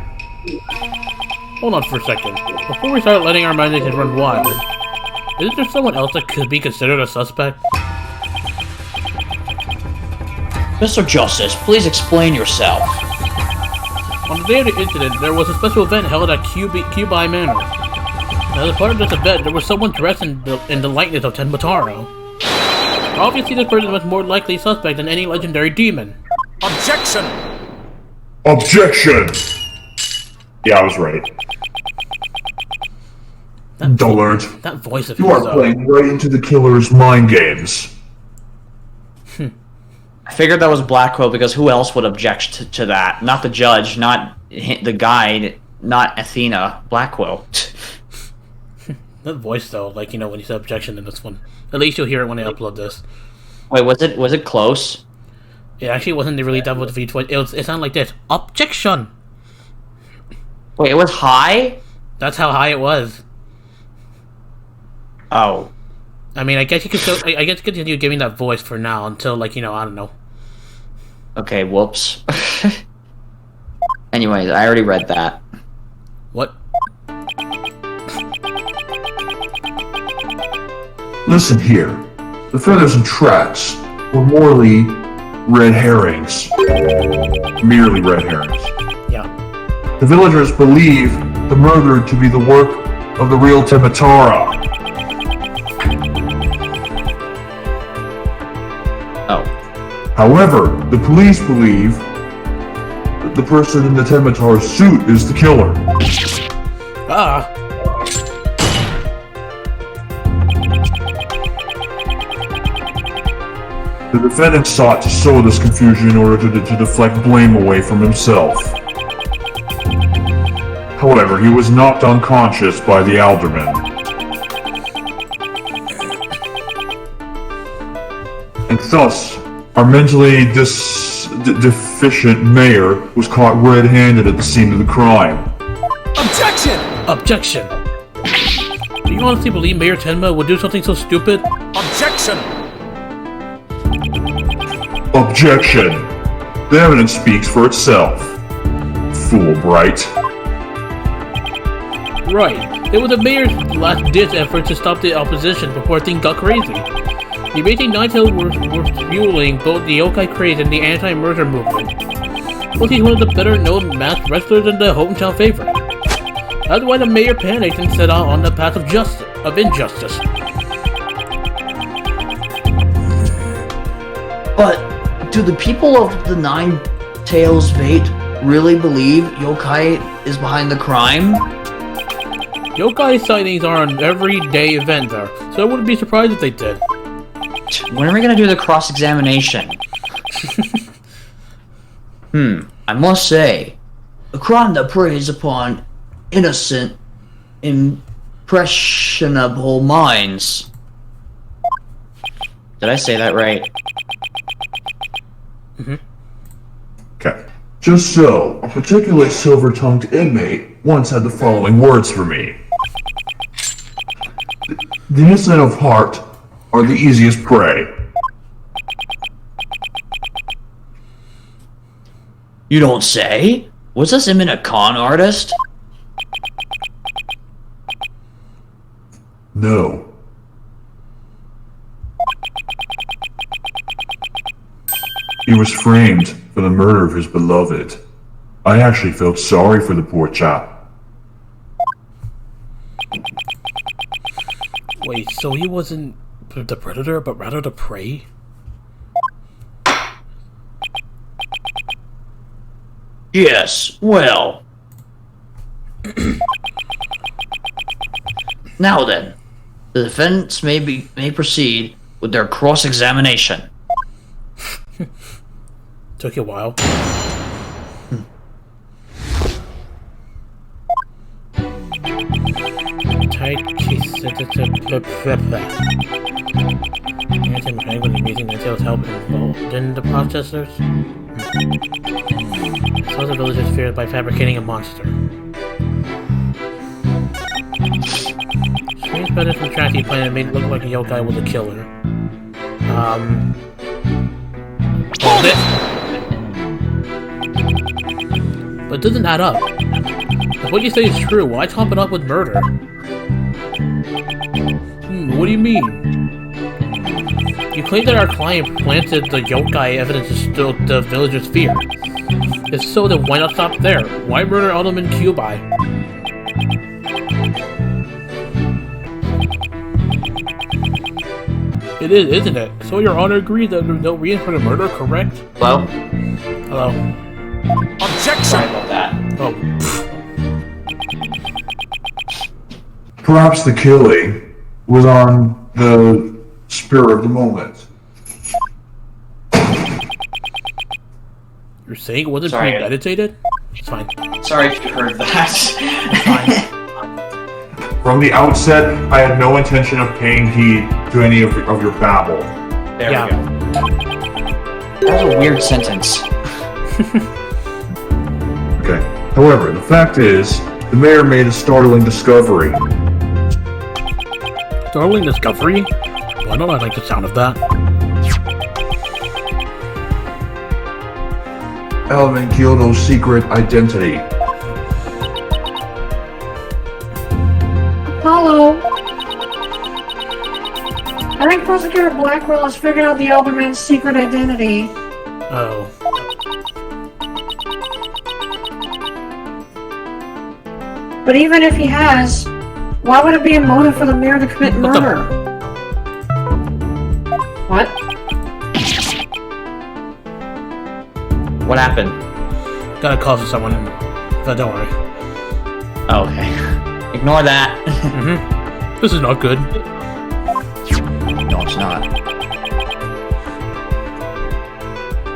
Hold on for a second. Before we start letting our imaginations run wild, isn't there someone else that could be considered a suspect? Mr. Justice, please explain yourself. On the day of the incident, there was a special event held at Cubi Manor. As a part of this event, there was someone dressed in the likeness of Tenmataro. Obviously, this person was more likely suspect than any legendary demon. Objection! Objection! Yeah, I was right. Dullard. That voice of You his, are playing right into the killer's mind games. I figured that was Blackwell because who else would object to that? Not the judge, not the guide, not Athena. Blackwell. That voice, though, like, when you said objection in this one. At least you'll hear it when I upload this. Wait, was it close? It actually wasn't really done with the V20. It sounded like this. Objection! Wait, it was high? That's how high it was. Oh. I mean, I guess you could still, I guess continue giving that voice for now until, like, I don't know. Okay, whoops. Anyways, I already read that. What? Listen here. The feathers and tracks were morally red herrings. Merely red herrings. Yeah. The villagers believe the murder to be the work of the real Tematara. Oh. However, the police believe that the person in the Tematara suit is the killer. Ah! The defendant sought to sow this confusion in order to deflect blame away from himself. However, he was knocked unconscious by the alderman. And thus, our mentally deficient mayor was caught red-handed at the scene of the crime. Objection! Objection! Do you honestly believe Mayor Tenma would do something so stupid? Objection! Objection! The evidence speaks for itself. Fool, Wright. Right. It was the mayor's last-ditch effort to stop the opposition before things got crazy. The amazing Ninetales were fueling both the yokai craze and the anti-murder movement. Plus, he's one of the better-known masked wrestlers and the hometown favorite. That's why the mayor panicked and set out on the path of injustice. But do the people of the Nine Tails Fate really believe yokai is behind the crime? Yokai sightings are an everyday event there, so I wouldn't be surprised if they did. When are we gonna do the cross-examination? I must say, a crime that preys upon innocent, impressionable minds. Did I say that right? Okay. Just so, a particularly silver-tongued inmate once had the following words for me. The innocent of heart are the easiest prey. You don't say? Was this him in a con artist? No. He was framed for the murder of his beloved. I actually felt sorry for the poor chap. Wait, so he wasn't the predator, but rather the prey? Yes, well. Now then, the defendants may proceed with their cross-examination. Took you a while. Tight case. Anti-mechanic with amazing details help involved in the processors. So the village is feared by fabricating a monster. Strange better from tracking plan and made it look like a yokai was a killer. Hold it! But it doesn't add up. If what you say is true, why top it up with murder? What do you mean? You claim that our client planted the yokai evidence to stoke the villagers' fear. If so, then why not stop there? Why murder Alderman Cubai? It is, isn't it? So your honor agrees that there's no reason for the murder, correct? Hello? Hello. Objection! Sorry about that. Oh. Perhaps the killing was on the spur of the moment. You're saying it wasn't Sorry. premeditated? It's fine. Sorry if you heard that. From the outset, I had no intention of paying heed to any of your babble. There Yeah. we go. That was a weird sentence. Okay. However, the fact is, the mayor made a startling discovery. Startling discovery? Why don't I like the sound of that? Element Kyoto's secret identity. Apollo! I think Prosecutor Blackwell has figured out the Alderman's secret identity. Oh. But even if he has, why would it be a motive for the mayor to commit What the- murder? What? What happened? Gotta call for someone. But don't worry. Oh, okay. Ignore that. This is not good. No, it's not.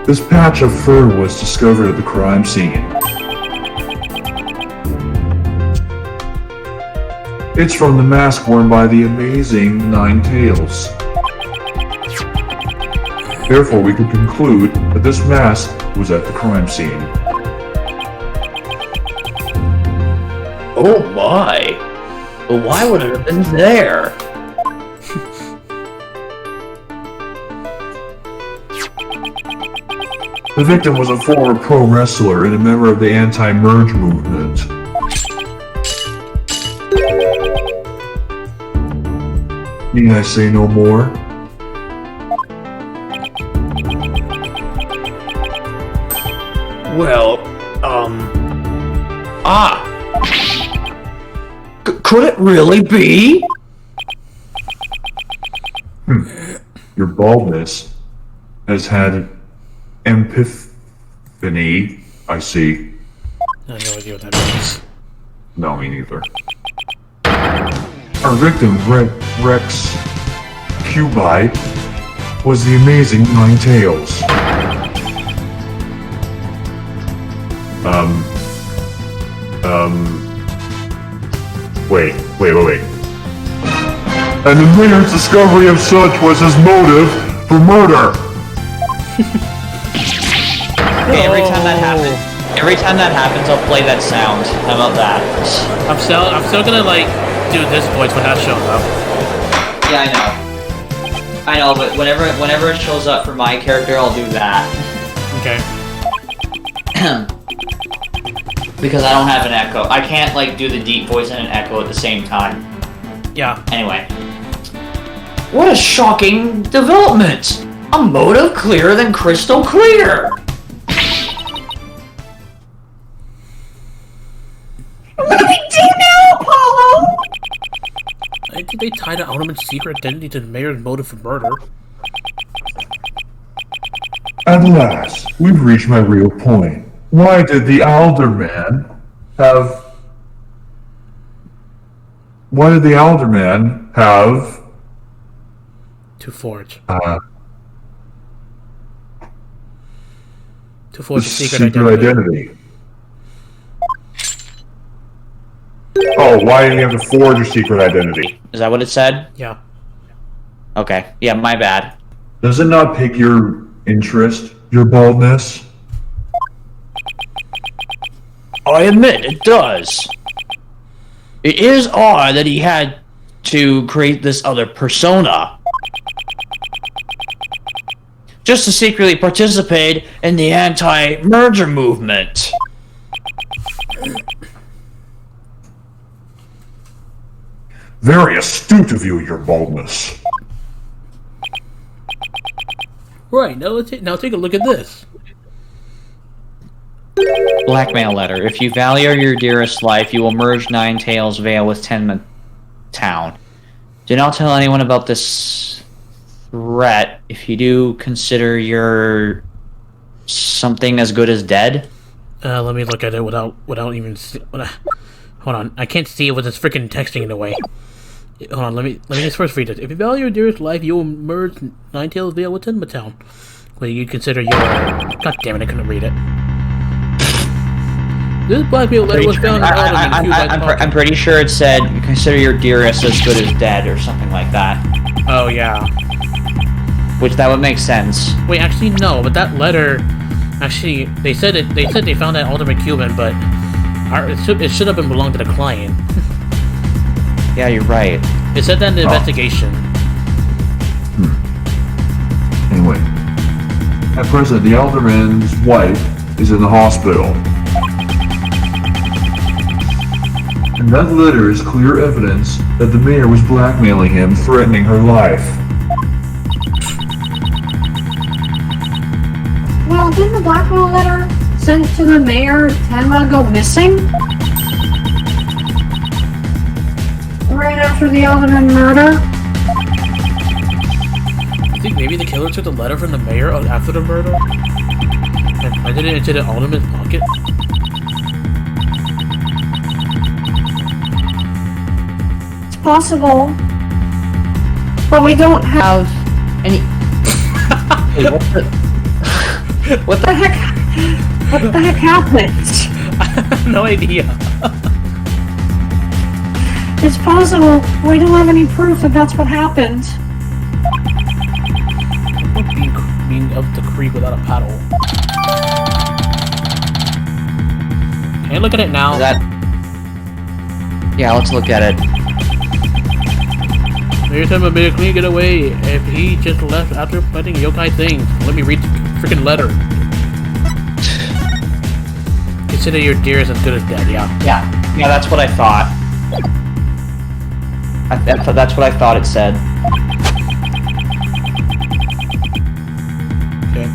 This patch of fur was discovered at the crime scene. It's from the mask worn by the amazing Nine Tails. Therefore, we could conclude that this mask was at the crime scene. Oh my! But why would it have been there? The victim was a former pro wrestler and a member of the anti-merge movement. Need I say no more? Well, could it really be? Your baldness has had epiphany, I see. I have no idea what that means. No, me neither. Our victim, Rex Cubai, was the amazing Nine Tails. Wait. And the mayor's discovery of such was his motive for murder. Okay, every time that happens, I'll play that sound. How about that? I'm still gonna like do this voice when that shows up. Yeah, I know, but whenever it shows up for my character, I'll do that. Okay. Because I don't have an echo. I can't like do the deep voice and an echo at the same time. Yeah. Anyway. What a shocking development! A motive clearer than crystal clear! What do we do now, Apollo? I think they tied the Alderman's secret identity to the mayor's motive for murder. At last, we've reached my real point. Why did the Alderman have... why did the alderman have To forge. the To forge a secret secret identity. identity? Oh, why did he have to forge a secret identity? Is that what it said? Yeah. Okay. Yeah, my bad. Does it not pique your interest, your baldness? I admit it does. It is odd that he had to create this other persona just to secretly participate in the anti-merger movement. Very astute of you, your baldness. Right, now take a look at this. Blackmail letter. If you value your dearest life, you will merge Nine Tails Vale with Tenma Town. Do not tell anyone about this threat. If you do, consider your something as good as dead. Let me look at it without even. Hold on, I can't see it with this freaking texting in the way. Hold on, let me just first read it. If you value your dearest life, you will merge Nine Tails Vale with Tenma Town. Well, you consider your. God damn it, I couldn't read it. This blackmail letter was found in I'm pretty sure it said consider your dearest as good as dead or something like that. Oh yeah. Which that would make sense. Wait, actually no, but that letter, actually they said they found that ultimate Cuban, but it should have been belonged to the client. Yeah, you're right. It said that in the investigation. Anyway, at present, the alderman's wife is in the hospital. And that letter is clear evidence that the mayor was blackmailing him, threatening her life. Well, didn't the blackmail letter sent to the mayor Tenma go missing? Right after the Alderman murder? I think maybe the killer took the letter from the mayor after the murder and planted it into the alderman's pocket. It's possible. But we don't have any... Hey, what the heck? What the heck happened? I have no idea. It's possible. We don't have any proof that that's what happened. Being up the creek without a paddle. Can you look at it now? Is that... Yeah, let's look at it. Mayor Tenma made a clean getaway if he just left after planting yokai things. Let me read the freaking letter. Consider your dearest as good as dead, yeah. Yeah, that's what I thought. That's what I thought it said. Okay.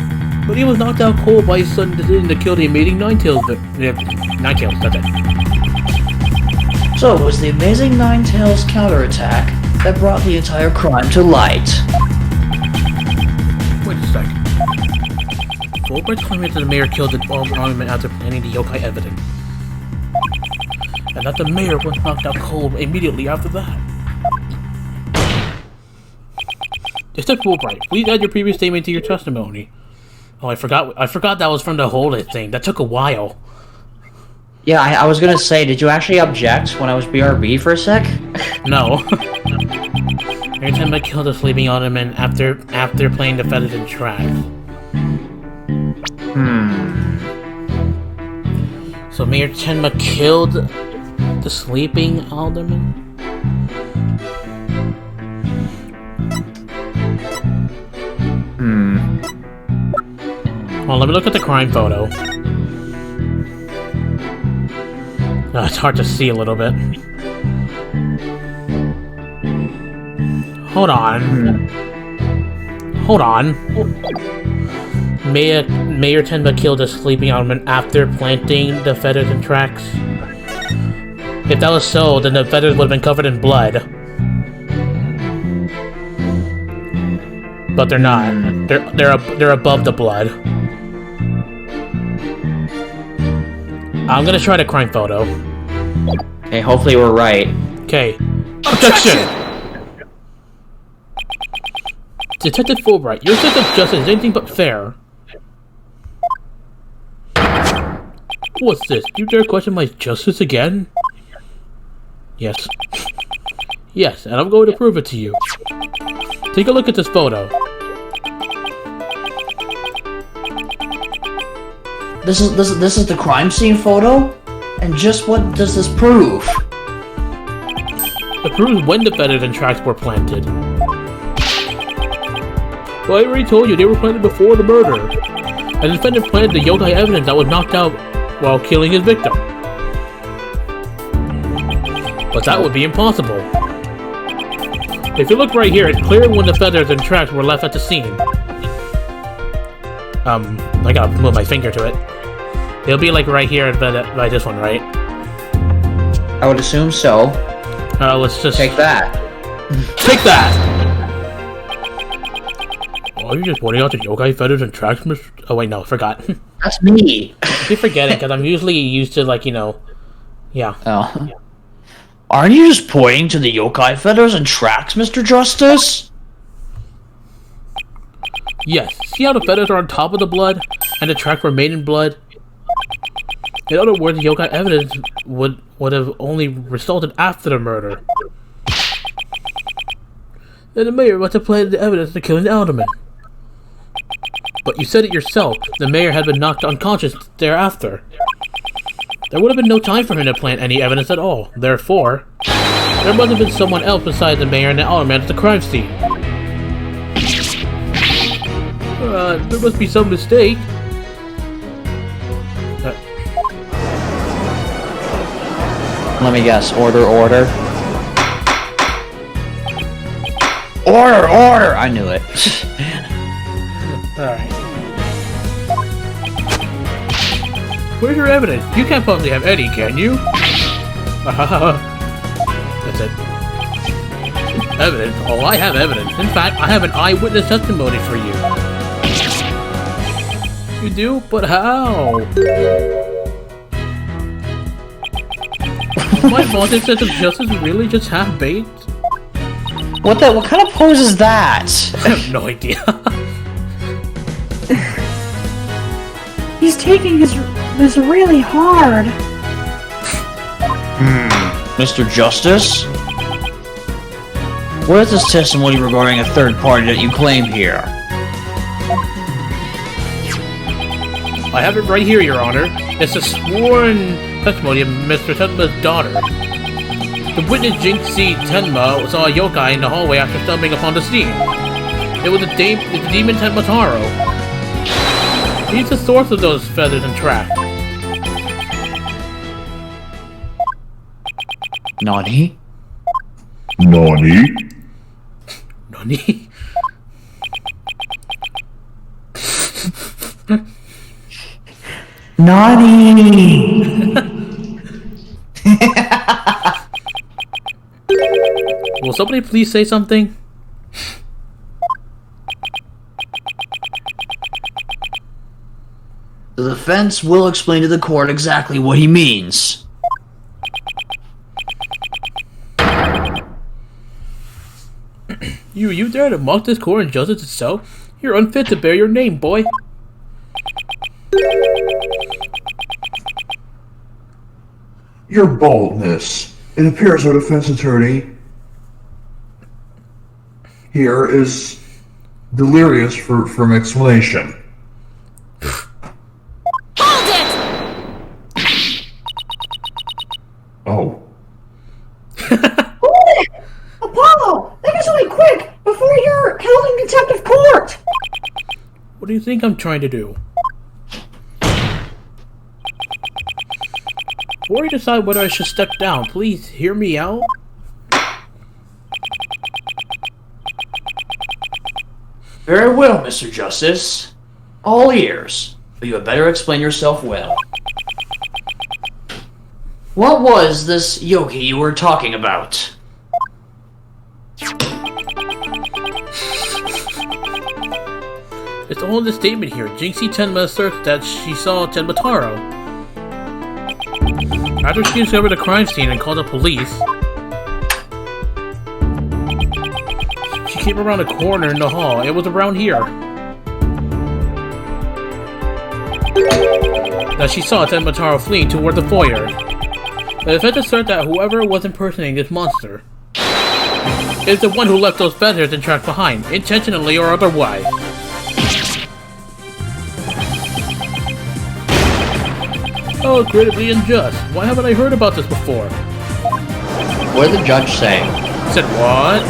But he was knocked out cold by his sudden decision to kill the amazing Ninetales. Ninetales, that's it. So it was the amazing Nine Tails counterattack that brought the entire crime to light. Wait a sec. Fulbright's claiming that the mayor killed the armament after planting the yokai evidence. And that the mayor was knocked out cold immediately after that. Mr. Fulbright, please add your previous statement to your testimony. Oh, I forgot that was from the hold it thing. That took a while. Yeah, I was gonna say, did you actually object when I was BRB for a sec? No. Mayor Tenma killed the sleeping alderman after playing the feathers and tracks. So Mayor Tenma killed the sleeping alderman? Well, let me look at the crime photo. It's hard to see a little bit. Hold on. Hold on. Mayor Tenma killed a sleeping alderman after planting the feathers and tracks. If that was so, then the feathers would have been covered in blood. But they're not. They're above the blood. I'm gonna try the crime photo. Okay, hopefully we're right. Okay, Objection! Detective Fulbright, your sense of justice is anything but fair. What's this? You dare question my justice again? Yes. Yes, and I'm going to prove it to you. Take a look at this photo. This is the crime scene photo? And just what does this prove? It proves when the feathers and tracks were planted. Well, I already told you they were planted before the murder. And the defendant planted the yokai evidence that was knocked out while killing his victim. But that would be impossible. If you look right here, it's clear when the feathers and tracks were left at the scene. I gotta move my finger to it. It'll be like right here by this one, right? I would assume so. Let's just... Take that. Take that! Oh, you're just pointing out the yokai feathers and tracks, Oh wait, no, forgot. That's me. I keep forgetting, because I'm usually used to, like, you know... Yeah. Oh. Yeah. Aren't you just pointing to the yokai feathers and tracks, Mr. Justice? Yes. See how the feathers are on top of the blood, and the tracks were made in blood? In other words, the yokai evidence would have only resulted after the murder. Then the mayor must have planted the evidence to killing the alderman. But you said it yourself, the mayor had been knocked unconscious thereafter. There would have been no time for him to plant any evidence at all. Therefore, there must have been someone else besides the mayor and the alderman at the crime scene. There must be some mistake. Let me guess. Order. Order! I knew it. Alright. Where's your evidence? You can't possibly have any, can you? That's it. Evidence? Oh, I have evidence. In fact, I have an eyewitness testimony for you. You do? But how? My vaunted sense of justice really just half-baked? What kind of pose is that? I have no idea. He's taking this really hard. Mr. Justice? What is this testimony regarding a third party that you claim here? I have it right here, Your Honor. It's a sworn testimony of Mr. Tenma's daughter. The witness Jinxie Tenma saw a yokai in the hallway after stumbling upon the scene. It was the demon Tenma Taro. He's the source of those feathers and tracks. Nani? Nani? Nani? Nani? Will somebody please say something? The defense will explain to the court exactly what he means. You dare to mock this court and justice itself? You're unfit to bear your name, boy. Your boldness. It appears our defense attorney here is delirious from explanation. Hold it! Oh. Apollo, make us something quick before you're held in contempt of court. What do you think I'm trying to do? Before you decide whether I should step down, please hear me out. Very well, Mr. Justice. All ears. But you had better explain yourself well. What was this yogi you were talking about? It's all in the statement here. Jinxie Tenma asserts that she saw Tenma Taro. After she discovered the crime scene and called the police, she came around a corner in the hall. It was around here. That she saw Tenmataro fleeing toward the foyer. The defense asserts that whoever was impersonating this monster is the one who left those feathers and tracks behind, intentionally or otherwise. Oh, incredibly unjust. Why haven't I heard about this before? What did the judge say? Said what?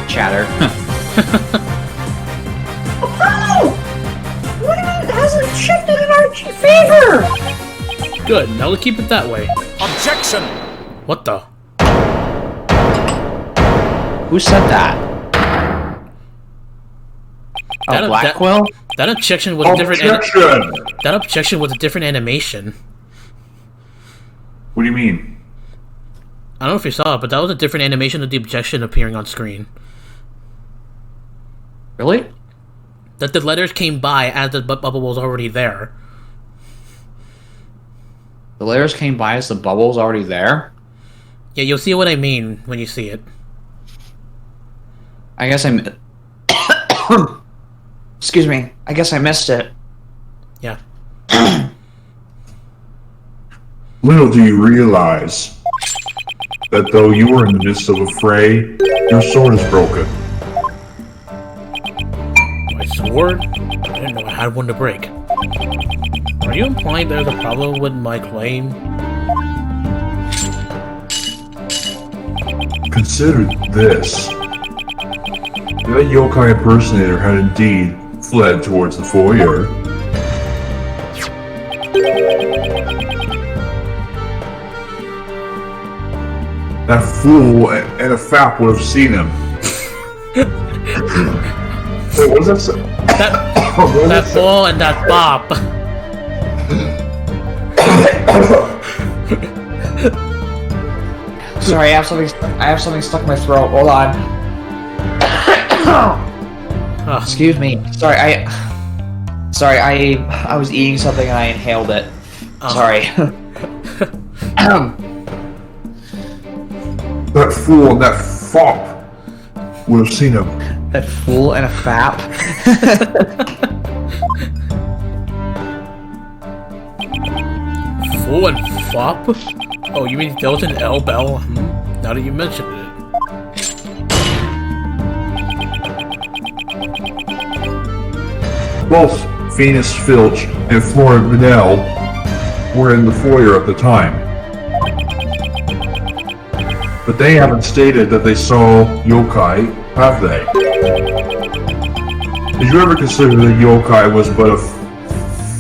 Chatter. Oh! What do you mean it hasn't shifted in our favor? Good, now let's keep it that way. Objection! What the? Who said that? Oh, Blackwell? That objection was a different. Objection! That objection was a different animation. What do you mean? I don't know if you saw it, but that was a different animation of the objection appearing on screen. Really? That the letters came by as the bubble was already there. The letters came by as the bubble's already there? Yeah, you'll see what I mean when you see it. I guess Excuse me. I guess I missed it. Yeah. Little do you realize that though you were in the midst of a fray, your sword is broken. My sword? I didn't know I had one to break. Are you implying there's a problem with my claim? Consider this. That yokai impersonator had indeed fled towards the foyer. That fool and a fap would have seen him. Wait, what does that say? That ball and that bop. Sorry, I have something stuck in my throat. Hold on. Excuse me. Sorry, I was eating something and I inhaled it. Sorry. That fool and that fop would have seen him. That fool and a fap. Fool and fop? Oh, you mean Delta and L Bell? Now that you mentioned it. Both Venus Filch and Flora Vidal were in the foyer at the time. But they haven't stated that they saw yokai, have they? Did you ever consider that yokai was but a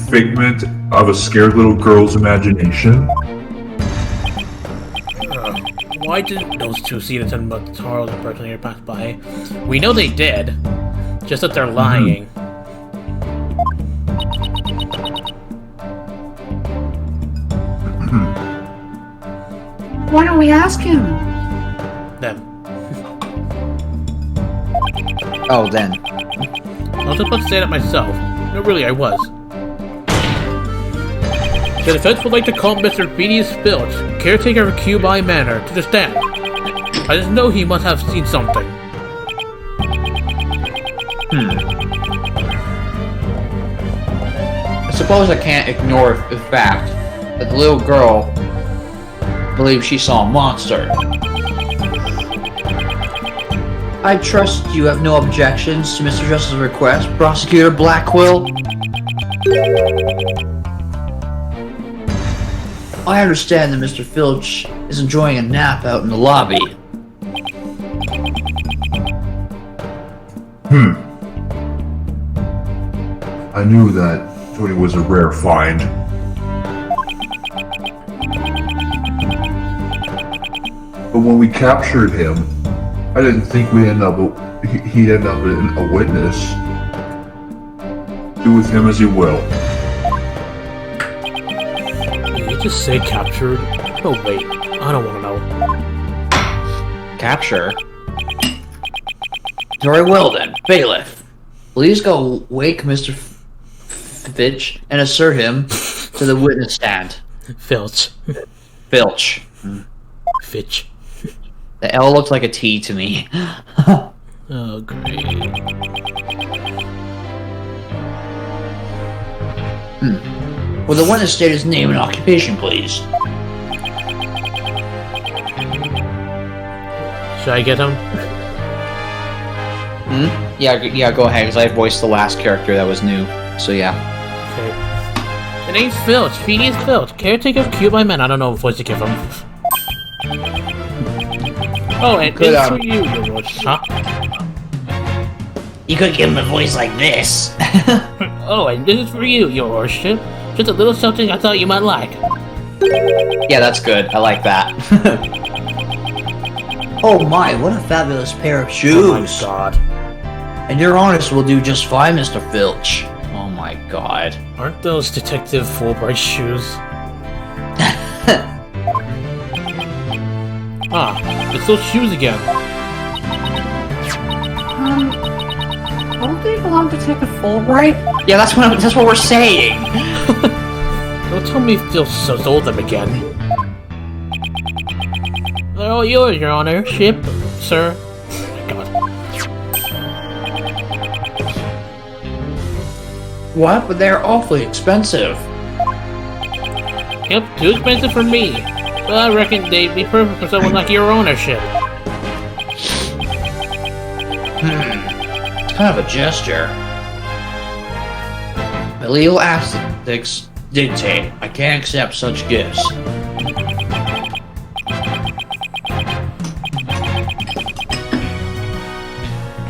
figment of a scared little girl's imagination? Why didn't those two see the Tenmataro impersonator pass by? We know they did, just that they're lying. Why don't we ask him? Them. Oh, then. I was about to say that myself. No, really, I was. The defense would like to call Mr. Beanie's Filch, caretaker of Cubai Manor, to the stand. I just know he must have seen something. I suppose I can't ignore the fact that the little girl believes she saw a monster. I trust you have no objections to Mr. Justice's request, Prosecutor Blackwell. I understand that Mr. Filch is enjoying a nap out in the lobby. I knew that Tony was a rare find. But when we captured him, I didn't think he'd end up a witness. Do with him as you will. Did you just say captured? Oh wait, I don't want to know. Capture? Very well then, bailiff. Please go wake Mr. Fitch and assert him to the witness stand. Filch. Filch. Fitch. The L looks like a T to me. Oh, great. Will the witness state his name and occupation, please? Should I get him? Yeah, go ahead, because I voiced the last character that was new. So yeah. Okay. The name's Filch. He is Filch. Caretaker of Cube by Men. I don't know what voice to give him. Oh, and it's for you, your worship. Huh? You could give him a voice like this. Oh, and this is for you, your worship. Just a little something I thought you might like. Yeah, that's good. I like that. Oh my, what a fabulous pair of shoes. Oh my god. And your honest will do just fine, Mr. Filch. Oh my god. Aren't those Detective Fulbright shoes? Ah, it's those shoes again. Don't they belong to Detective Fulbright? Yeah, that's what we're saying. Don't tell me Phil sold them again. They're all yours, your honor. Ship, sir. God. What? But they're awfully expensive. Yep, too expensive for me. But I reckon they'd be perfect for someone like your ownership. It's kind of a gesture. My legal ethics dictate I can't accept such gifts.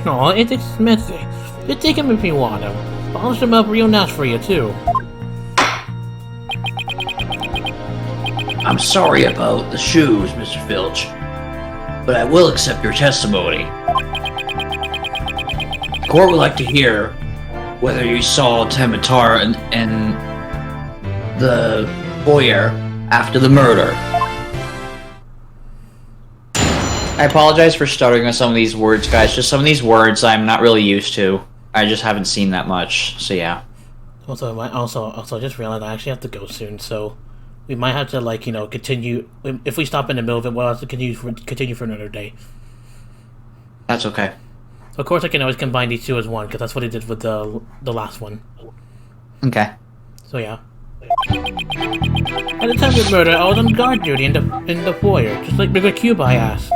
Aw, it's expensive. Just take them if you want them. Polish them up real nice for you, too. I'm sorry about the shoes, Mr. Filch, but I will accept your testimony. The court would like to hear whether you saw Tematar and the foyer after the murder. I apologize for stuttering on some of these words, guys. Just some of these words I'm not really used to. I just haven't seen that much, so yeah. Also, I just realized I actually have to go soon, so we might have to, like, you know, continue. If we stop in the middle of it, we'll have to continue for another day. That's okay. Of course, I can always combine these two as one, because that's what I did with the last one. Okay. So yeah. At the time of the murder, I was on guard duty in the foyer, just like Mr. Cuba asked.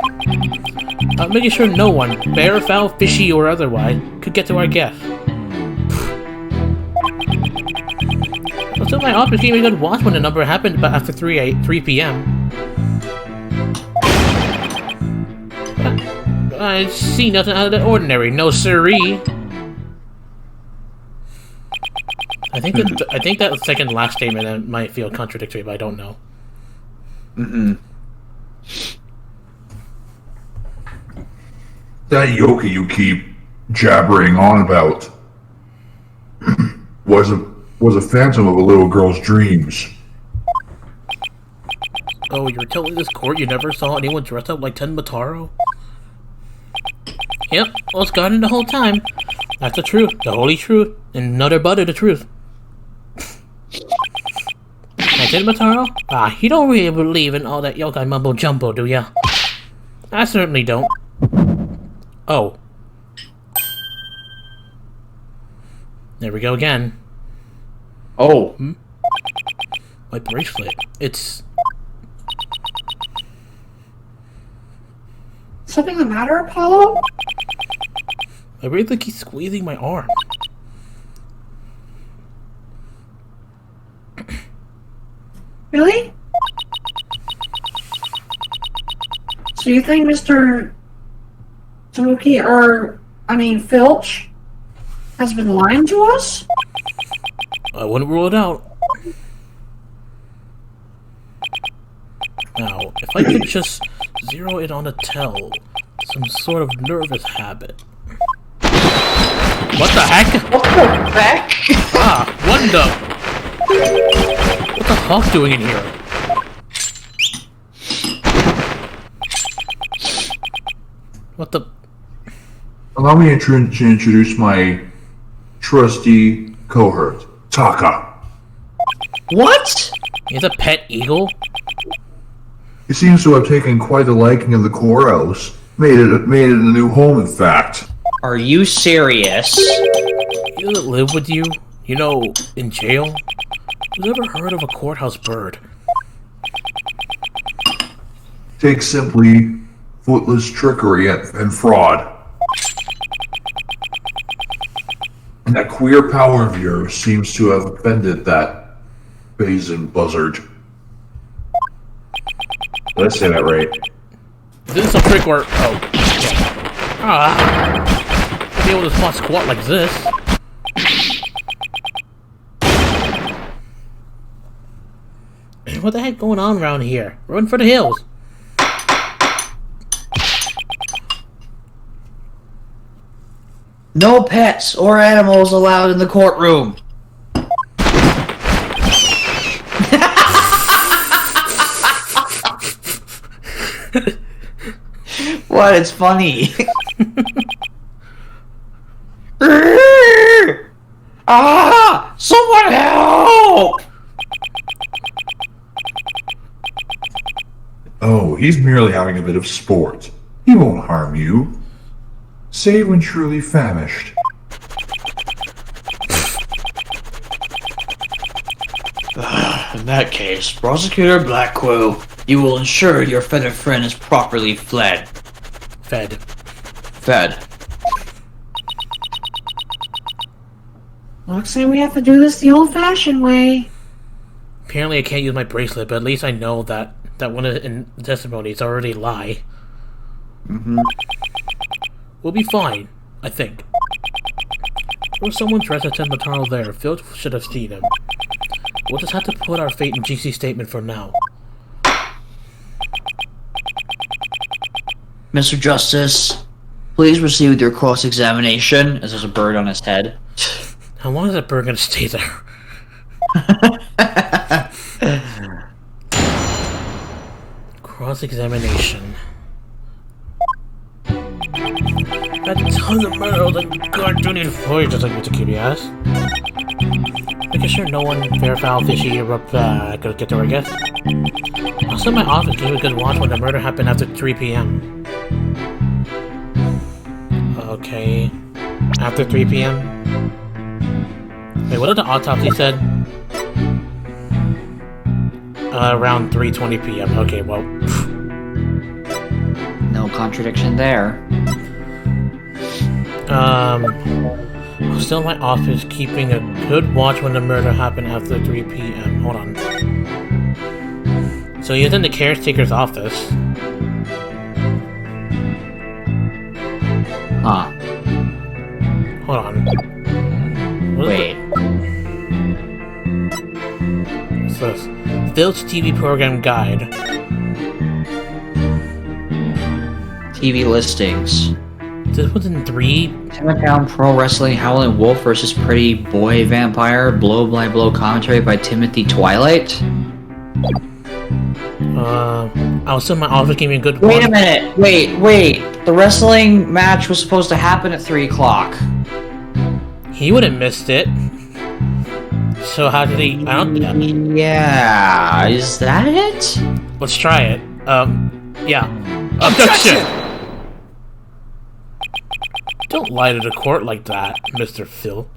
Making sure no one, fair, foul, fishy, or otherwise, could get to our guests. So my office gave me a good watch when the number happened about after 3 p.m. I see nothing out of the ordinary, no siree. I think that second to last statement might feel contradictory, but I don't know. That yoke you keep jabbering on about was a phantom of a little girl's dreams. Oh, you're telling this court you never saw anyone dressed up like Ten Mataro? Yep, well, it's gotten the whole time. That's the truth, the holy truth, and another but of the truth. Now, Ten Mataro? Ah, you don't really believe in all that yokai mumbo jumbo, do ya? I certainly don't. Oh. There we go again. Oh. My bracelet. It's... Something the matter, Apollo? My bracelet keeps squeezing my arm. Really? So you think Mr. Tanuki, Filch, has been lying to us? I wouldn't rule it out. Now, if I could just zero in on a tell, some sort of nervous habit. What the heck? What the heck? Ah, what the hawk doing in here? What the... Allow me to introduce my trusty cohort, Taka. What? He has a pet eagle? He seems to have taken quite a liking in the courthouse. Made it a new home, in fact. Are you serious? He doesn't live with you? You know, in jail? Who's ever heard of a courthouse bird? Take simply footless trickery and fraud. And that queer power of yours seems to have offended that Basin buzzard. Did I say that right? This is a trick where... Oh. Yeah. Ah. Be able to spot squat like this. What the heck going on around here? Run for the hills. No pets or animals allowed in the courtroom. What? It's funny. Ah! Someone help! Oh, he's merely having a bit of sport. He won't harm you. Save when truly famished. In that case, Prosecutor Blackquill, you will ensure your feathered friend is properly fed. Fed. Looks like we have to do this the old-fashioned way. Apparently I can't use my bracelet, but at least I know that one of the testimonies already lie. We'll be fine, I think. There was someone dressed as Ted Mataro there. Phil should have seen him. We'll just have to put our fate in GC's statement for now. Mr. Justice, please proceed with your cross-examination, as there's a bird on his head. How long is that bird gonna stay there? Cross-examination. That's tons of murder, the cartoony voice, just like Mr. Cutie ass. Making sure no one fair foul fishy or could get there, I guess. Also in my office gave a good watch when the murder happened after 3 p.m. Okay. After 3 p.m.? Wait, what did the autopsy said? Around 3:20 p.m. Okay, well... No contradiction there. I'm still in my office keeping a good watch when the murder happened after 3 p.m. Hold on. So he was in the caretaker's office. Huh. Hold on. Wait. What's this? Phil's TV program guide. TV listings. This was in 3? Timothy Pro Wrestling Howling Wolf versus Pretty Boy Vampire. Blow by blow commentary by Timothy Twilight. I was still in my office giving a good Wait watch. a minute. Wait. The wrestling match was supposed to happen at 3 o'clock. He would have missed it. So how did he... I don't... Yeah, is that it? Let's try it. Yeah. Objection! Don't lie to the court like that, Mr. Phil.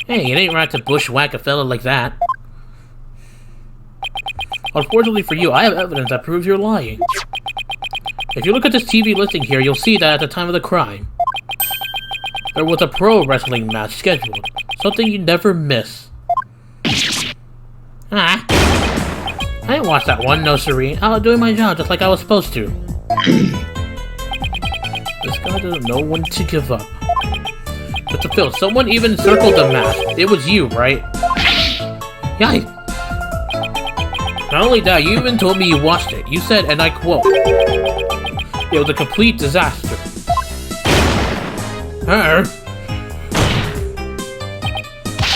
Hey, it ain't right to bushwhack a fella like that. Unfortunately for you, I have evidence that proves you're lying. If you look at this TV listing here, you'll see that at the time of the crime, there was a pro wrestling match scheduled. Something you never miss. I didn't watch that one, no siree. I was doing my job just like I was supposed to. This guy doesn't know when to give up. Mr. Phil, someone even circled the match. It was you, right? Yeah. Not only that, you even told me you watched it. You said, and I quote, "It was a complete disaster."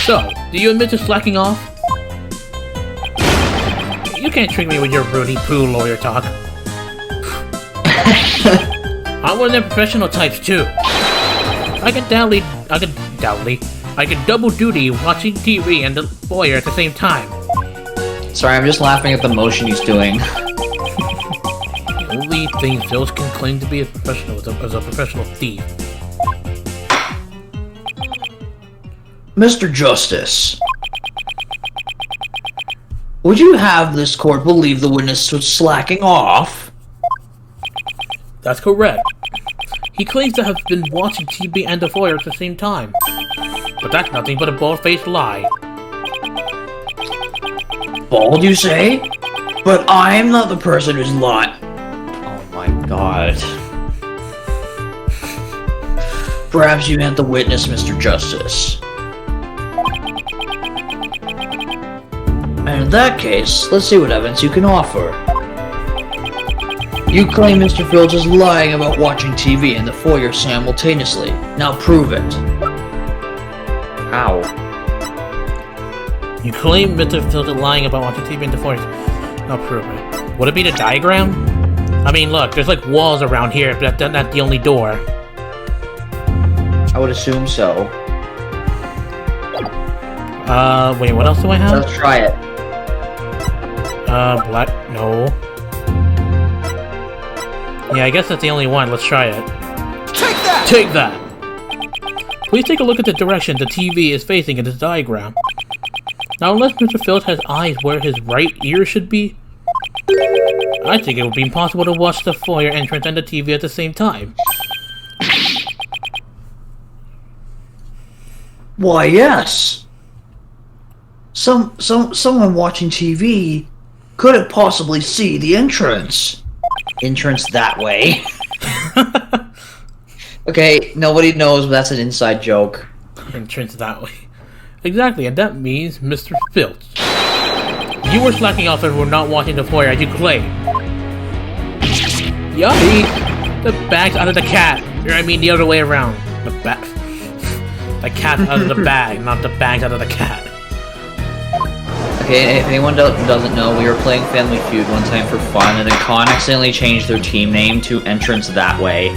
So, do you admit to slacking off? You can't trick me with your Rudy Poo lawyer talk. I'm one of them professional types too. I could I can double duty watching TV and the foyer at the same time. Sorry, I'm just laughing at the motion he's doing. The only thing Phil can claim to be a professional is a professional thief. Mr. Justice, would you have this court believe the witness was slacking off? That's correct. He claims to have been watching TV and the foyer at the same time. But that's nothing but a bald-faced lie. Bald, you say? But I'm not the person who's lying. Oh my god. Perhaps you meant the witness, Mr. Justice. And in that case, let's see what evidence you can offer. You claim Mr. Filch is lying about watching TV in the foyer simultaneously. Now prove it. Ow. You claim Mr. Phil's lying about watching TV in the foyer. I'll prove it. Would it be the diagram? I mean, look, there's like walls around here, but that's not the only door. I would assume so. Wait, what else do I have? Let's try it. Black? No. Yeah, I guess that's the only one. Let's try it. Take that! Take that! Please take a look at the direction the TV is facing in this diagram. Now, unless Mr. Phillips has eyes where his right ear should be, I think it would be impossible to watch the foyer entrance and the TV at the same time. Why, yes. Someone watching TV couldn't possibly see the entrance. Entrance that way. Okay, nobody knows, but that's an inside joke. Entrance that way. Exactly, and that means Mr. Filch. You were slacking off and were not watching the foyer as you claim. Yuppie! The bag's out of the cat. Or I mean the other way around. The cat's out of the bag, not the bag's out of the cat. Okay, if anyone doesn't know, we were playing Family Feud one time for fun, and then Con accidentally changed their team name to Entrance That Way.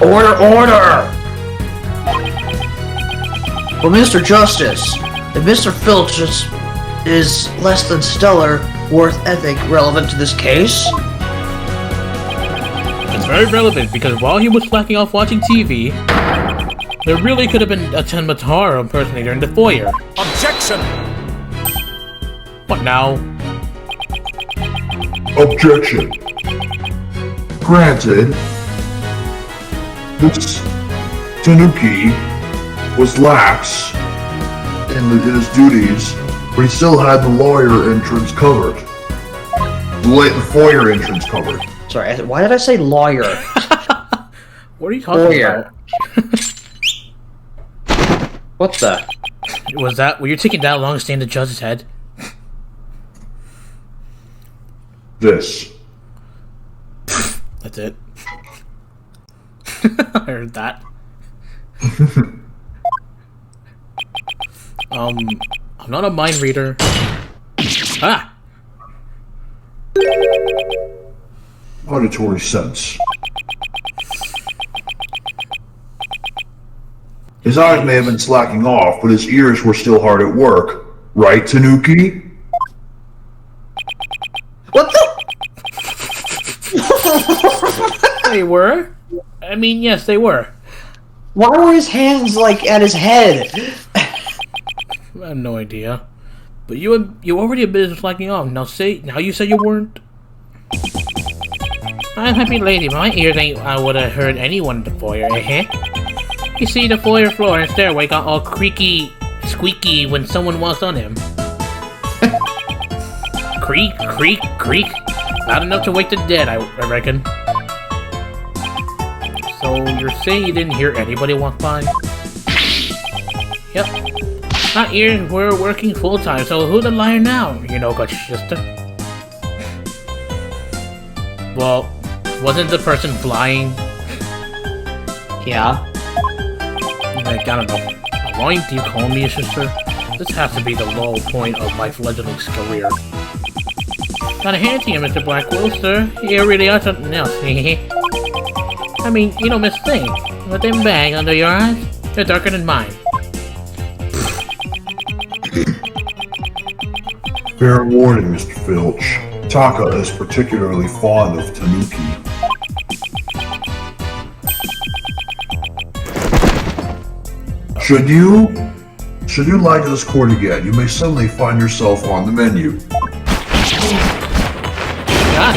Order, order! Well, Mr. Justice, if Mr. Filch is less than stellar, worth ethic relevant to this case? It's very relevant because while he was slacking off watching TV, there really could have been a Tenmataro impersonator in the foyer. Objection! What now? Objection. Granted, this Tanuki was lax in his duties, but he still had the lawyer entrance covered. The foyer entrance covered. Sorry, why did I say lawyer? What are you talking Foyer. about? What the? Were you taking that long to stay in the judge's head? This. That's it. I heard that. I'm not a mind reader. Ah! Auditory sense. His eyes may have been slacking off, but his ears were still hard at work. Right, Tanuki? What the? They were? I mean, yes, they were. Why were his hands, like, at his head? I have no idea. But you already admitted to slacking off. Now you say you weren't? I'm happy lady, but my ears ain't I would have heard anyone in the foyer, You see, the foyer floor and stairway got all creaky, squeaky when someone walks on him. Creak, creak, creak. Loud enough to wake the dead, I reckon. So you're saying you didn't hear anybody walk by? Yep. Not ears were working full time, so who's the liar now? You know, good sister. Well, wasn't the person flying? Yeah. Like, I don't know. Why do you call me a sister? This has to be the low point of my fledgling's career. Gotta hand to you, Mr. Blackwell, sir. You really are something else. I mean, you don't miss a thing. With them bag under your eyes? They're darker than mine. Fair warning, Mr. Filch. Taka is particularly fond of tanuki. Should you like this court again, you may suddenly find yourself on the menu. Ah,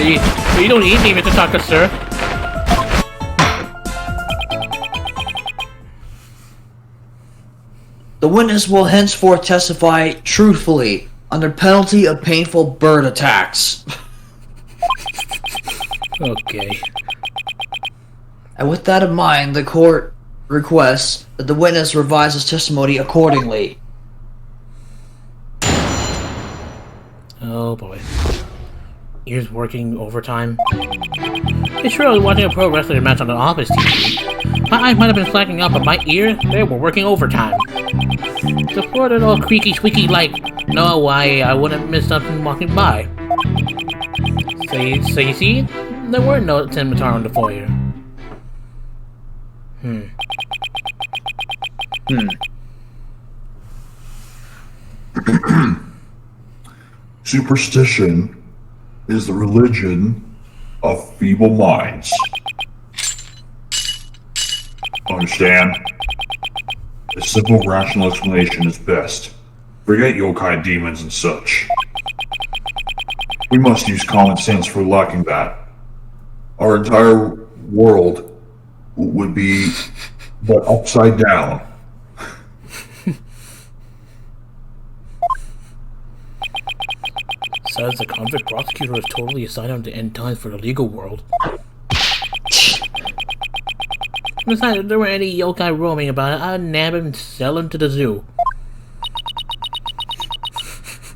you don't eat me, Mr. Taka, sir. The witness will henceforth testify truthfully under penalty of painful bird attacks. Okay. And with that in mind, the court requests that the witness revise his testimony accordingly. Oh boy. Ears working overtime. It's true I was watching a pro wrestling match on the office TV. My eyes might have been slacking up, but my ears, they were working overtime. The floor that all creaky squeaky like, no why I wouldn't miss something walking by. So you see, there were no Tinmatar on the foyer. Superstition is the religion of feeble minds. Understand? A simple, rational explanation is best. Forget yokai demons and such. We must use common sense for lacking that. Our entire world would be but upside down. Says the convict prosecutor is totally assigned on the end times for the legal world. Besides, if there were any yokai roaming about it, I'd nab him and sell him to the zoo.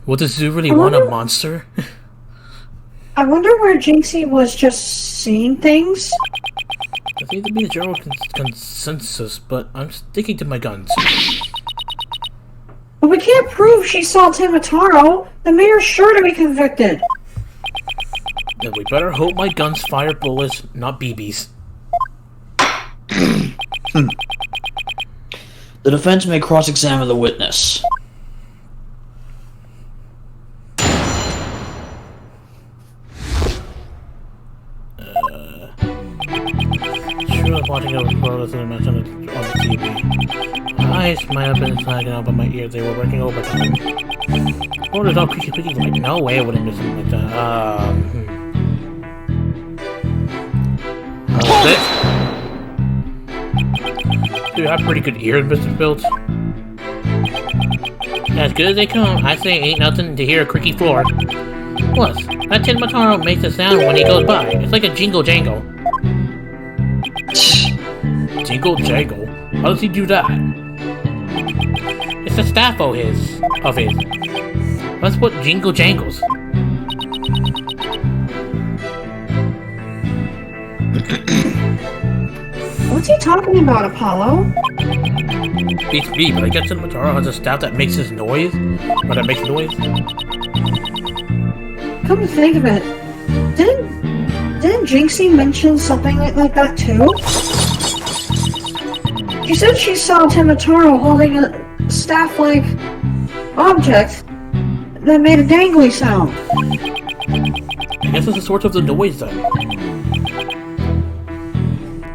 Would the zoo really want a monster? I wonder where Jinxie was just seeing things. There seems to be a general consensus, but I'm sticking to my guns. But we can't prove she saw Timataro. The mayor's sure to be convicted. Then we better hope my guns fire bullets, not BBs. The defense may cross-examine the witness. Sure, I'm watching a photos of the match on the TV. My eyes might have been slacking out, but my ears, they were working overtime. Orders all creaky creaky, like, no way I would have missed something like that. Do you have pretty good ears, Mr. Filch? As good as they come, I say ain't nothing to hear a creaky floor. Plus, that Tin Mataro makes a sound when he goes by. It's like a jingle jangle. Jingle jangle? How does he do that? It's a staff of his. That's what jingle jangles. What's he talking about, Apollo? Beats me, but I guess Tin Mataro has a staff that makes his noise? Or that makes noise? Come to think of it, didn't Jinxie mention something like that too? She said she saw Timataro holding a staff-like object that made a dangly sound. I guess it's the source of the noise then.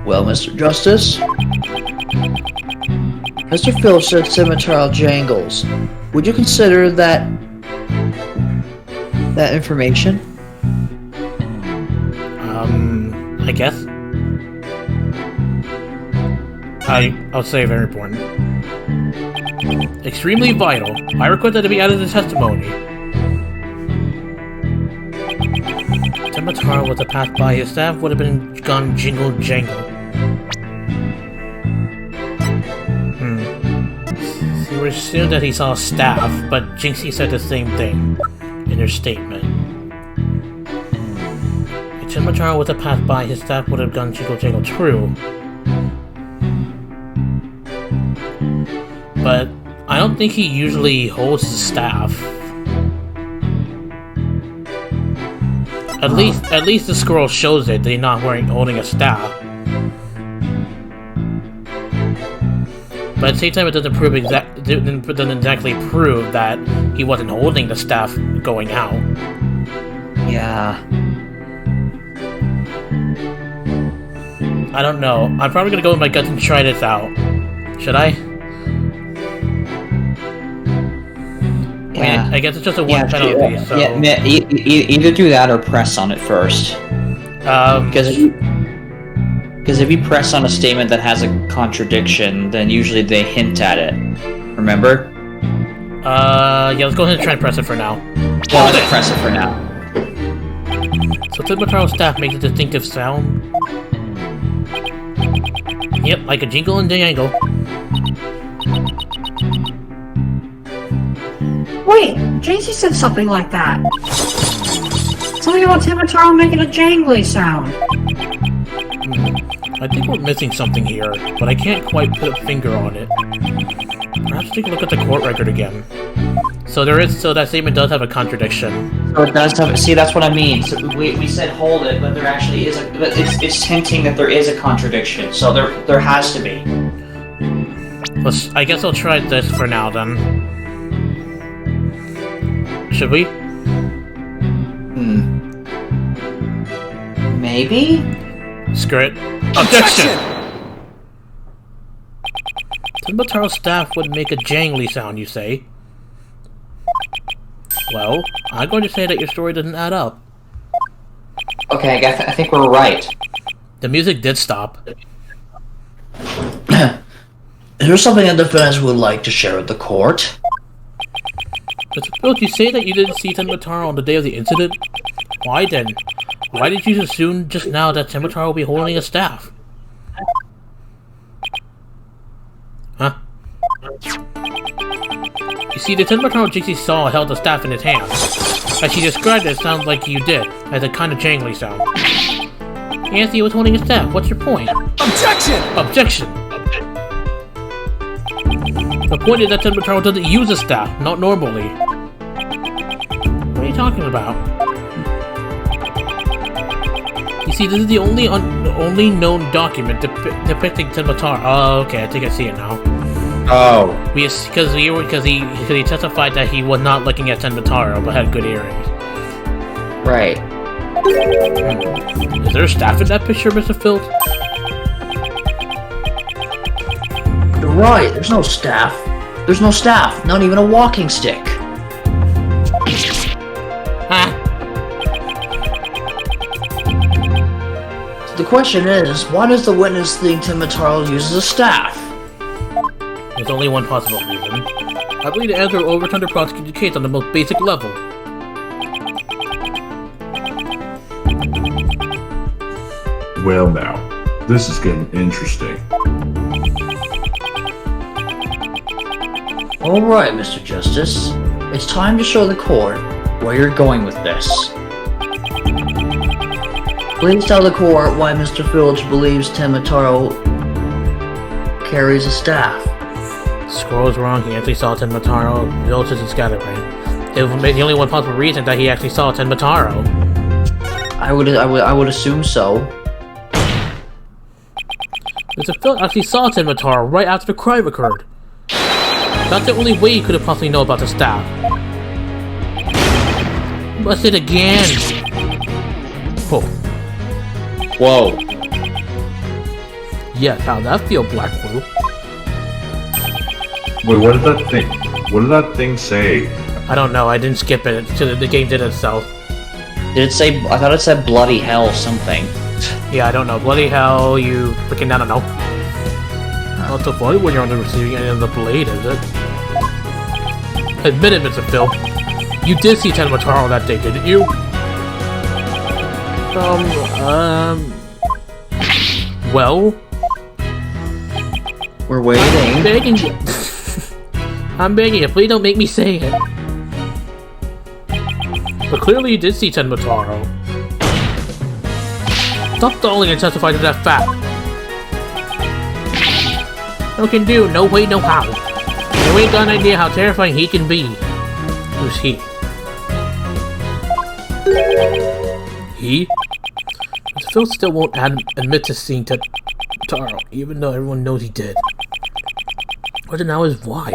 Well, Mr. Justice, Mr. Filch said Timataro jangles. Would you consider that information? I guess. I'll say very important. Extremely vital. I request that it be added to testimony. Timataro was to pass by, his staff would have been gone jingle jangle. He would assume that he saw a staff, but Jinxie said the same thing in her statement. If Timataro was to pass by, his staff would have gone jingle jangle, true. But I don't think he usually holds the staff. At least the scroll shows it. They're not holding a staff. But at the same time, it doesn't doesn't exactly prove that he wasn't holding the staff going out. Yeah. I don't know. I'm probably gonna go with my gut and try this out. Should I? Yeah. I guess it's just a one penalty. Yeah, So yeah, either do that or press on it first. Because if you press on a statement that has a contradiction, then usually they hint at it. Remember? yeah. Let's go ahead and try and press it for now. Yeah, let's press it for now. So Timotoro's staff makes a distinctive sound. Yep, like a jingle and jangle. Wait, JC said something like that. Something about Timotaro making a jangly sound. I think we're missing something here, but I can't quite put a finger on it. Perhaps take a look at the court record again. So that statement does have a contradiction. So it does have. See, that's what I mean. So we said hold it, but there actually is but it's hinting that there is a contradiction. So there has to be. I guess I'll try this for now then. Should we? Maybe? Screw it. Objection! Timotoro's staff would make a jangly sound, you say? Well, I'm going to say that your story doesn't add up. Okay, I think we're right. The music did stop. Is there something the defense would like to share with the court? But you say that you didn't see Timotaro on the day of the incident? Why then? Why did you assume just now that Timotaro will be holding a staff? Huh? You see, the Timotaro JC saw held the staff in his hand. As she described it, it sounds like you did, as a kind of jangly sound. Anthony was holding a staff. What's your point? Objection! Objection! The point is that Timotaro doesn't use a staff, not normally. What are you talking about? You see, this is the only known document depicting Timotaro. Oh, okay, I think I see it now. Oh. Because he testified that he was not looking at Timotaro, but had good earrings. Right. Is there a staff in that picture, Mr. Field? You're right, there's no staff. There's no staff, not even a walking stick. Ah! The question is, why does the witness think Timotaro uses a staff? There's only one possible reason. I believe the answer will overturn the prosecuted case on the most basic level. Well now, this is getting interesting. Alright, Mr. Justice. It's time to show the court where you're going with this. Please tell the court why Mr. Filch believes Timotaro carries a staff. Squirrel's wrong, he actually saw Timotaro. Filch is a scatterbrain. It would make the only one possible reason that he actually saw Timotaro. I would assume so. Mr. Filch actually saw Timotaro right after the crime occurred. That's the only way he could have possibly known about the staff. Bust it again! Oh. Whoa. Yeah, how'd that feel, Blackwell? Wait, what did that thing say? I don't know, I didn't skip it, the game did itself. Did it say? I thought it said bloody hell something. Yeah, I don't know. Bloody hell, you freaking, I don't know. Not so funny when you're on the receiving end of the blade, is it? Admit it, Mr. Phil. You did see Timotaro that day, didn't you? Well? We're I'm waiting. begging you. I'm begging you, please don't make me say it. But clearly you did see Timotaro. Stop stalling and testify to that fact. No can do, no way, no how. You ain't got an idea how terrifying he can be. Who's he? He? Mr. Phil still won't admit to seeing Taro, even though everyone knows he did. What now is why?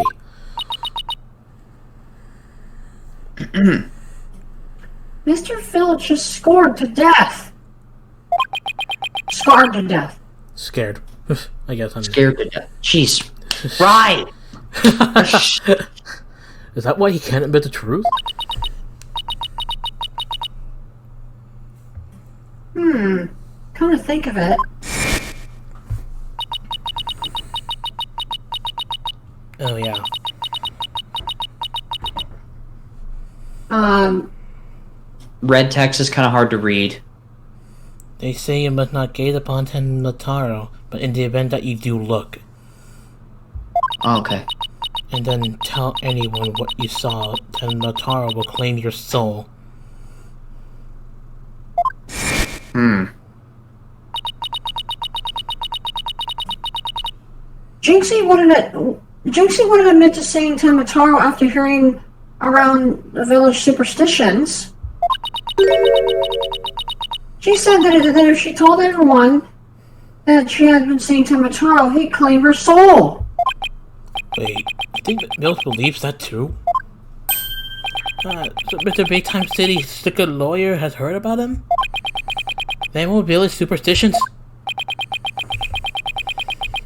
Mr. Filch is scored to death. Scarred to death. Scared. I guess I'm Scared to death. Jeez. Right! Is that why he can't admit the truth? Come to think of it, Oh yeah. Red text is kind of hard to read. They say you must not gaze upon Ten Notaro, but in the event that you do look, Oh, okay. and then tell anyone what you saw, Ten Notaro will claim your soul. Jinxie wouldn't admit to saying Tamataro after hearing around the village superstitions. She said that if she told everyone that she had been seeing Tamataro, he'd claim her soul. Wait, you think that Mills believes that too? So Mr. Big Time City Sticker Lawyer has heard about him? They won't village superstitions?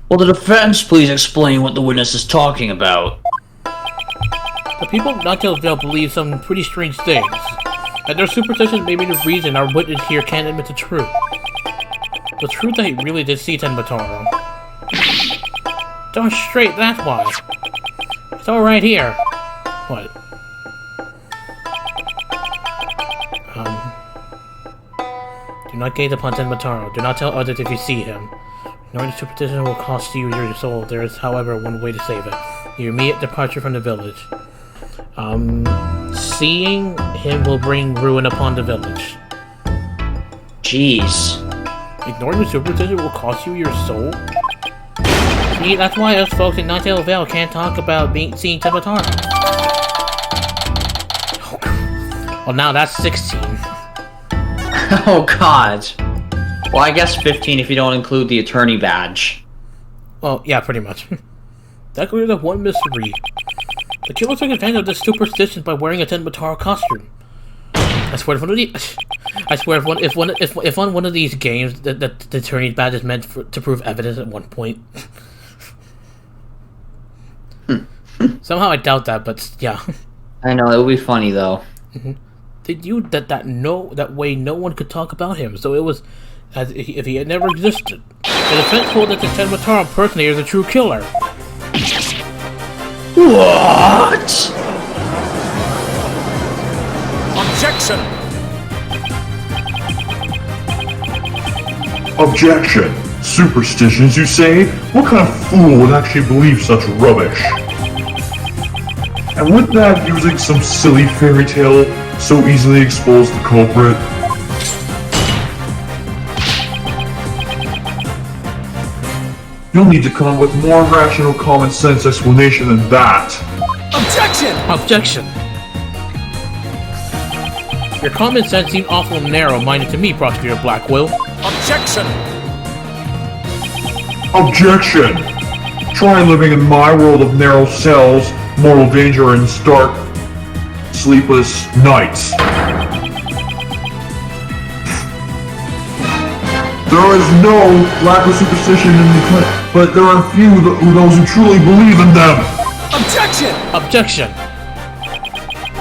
Will the defense please explain what the witness is talking about? The people of Knockdale believe some pretty strange things. And their superstitions may be the reason our witness here can't admit the truth. The truth that he really did see Tenbataro. Darn straight, that's why. It's all right here. What? Do not gaze upon Tenbataro. Do not tell others if you see him. Knowing the superstition will cost you your soul, there is, however, one way to save it. Your immediate departure from the village. Seeing him will bring ruin upon the village. Jeez. Ignoring the superstition will cost you your soul? See, that's why us folks in Ninetale Vale can't talk about seeing Tebatara. Oh, God. Well, now that's 16. Oh god. Well, I guess 15 if you don't include the attorney badge. Well, yeah, pretty much. That clears up one mystery. The killer took advantage of this superstition by wearing a Tenbatara costume. I swear, if one of these games that the attorney's badge is meant to prove evidence at one point. Somehow I doubt that, but yeah. I know, it would be funny though. They knew that way no one could talk about him, so it was as if he had never existed. The defense told that the Tenbatara impersonator is the true killer. What? Objection! Objection! Superstitions, you say? What kind of fool would actually believe such rubbish? And wouldn't that using some silly fairy tale so easily expose the culprit? You'll need to come up with more rational common sense explanation than that. Objection! Objection! Your common sense seemed awful narrow-minded to me, Prosecutor Blackwell. Objection! Objection! Try living in my world of narrow cells, mortal danger, and stark, sleepless nights. There is no lack of superstition in the clinic, but there are few those who truly believe in them. Objection! Objection!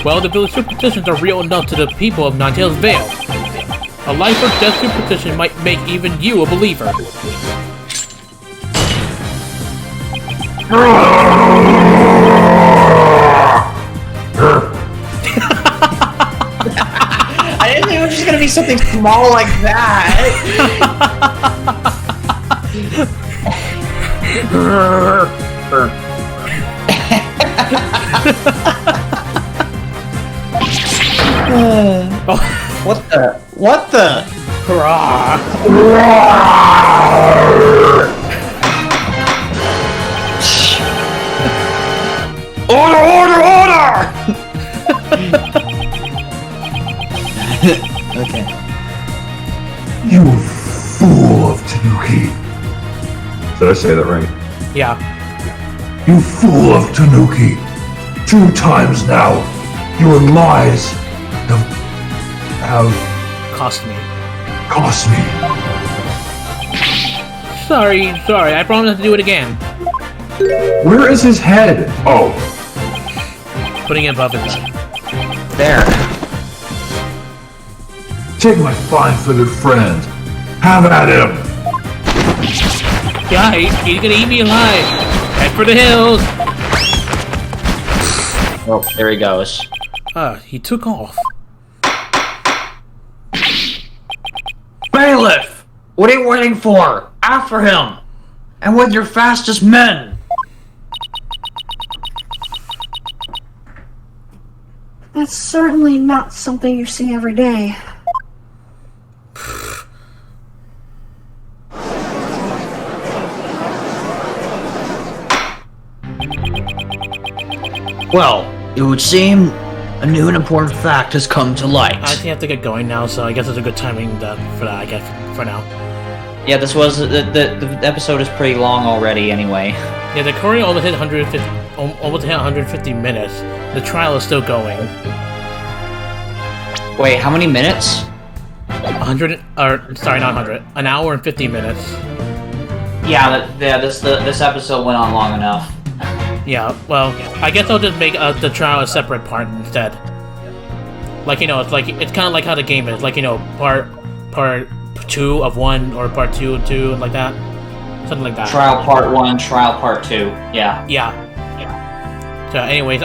Well, the village superstitions are real enough to the people of Ninetales Vale. A life or death superstition might make even you a believer. I didn't think it was just gonna be something small like that. What the? Order! Okay. You fool of Tanuki. Did I say that right? Yeah. You fool of Tanuki! 2 times now, your lies have Cost me. cost me. Sorry, I promise to do it again. Where is his head? Oh, Putting it above his head. There. take my fine-footed friend. Have at him. Yeah, he's gonna eat me alive. Head for the hills. Oh, there he goes. He took off. Bailiff! What are you waiting for? After him! And with your fastest men! That's certainly not something you see every day. Well, it would seem a new and important fact has come to light. I think I have to get going now, so I guess it's a good timing for that, I guess, for now. Yeah, this was the episode is pretty long already anyway. Yeah, the Courier almost hit 150 minutes. The trial is still going. Wait, how many minutes? 100, or sorry, not 100. An hour and 50 minutes. Yeah, this episode went on long enough. Yeah, well, I guess I'll just make the trial a separate part instead. Like, you know, it's kind of like how the game is. Like, you know, part 2 of 1 or part 2 of 2, like that. Something like that. Trial part 1, trial part 2. Yeah. Yeah. So, anyways,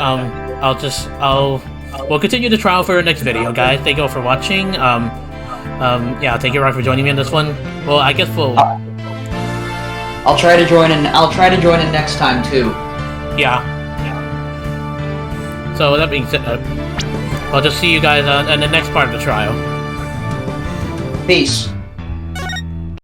we'll continue the trial for the next video, guys. Thank you all for watching. Yeah, thank you, Wright, for joining me on this one. Well, I guess we'll. I'll try to join in. I'll try to join in next time too. Yeah. So with that being said, I'll just see you guys in the next part of the trial. Peace.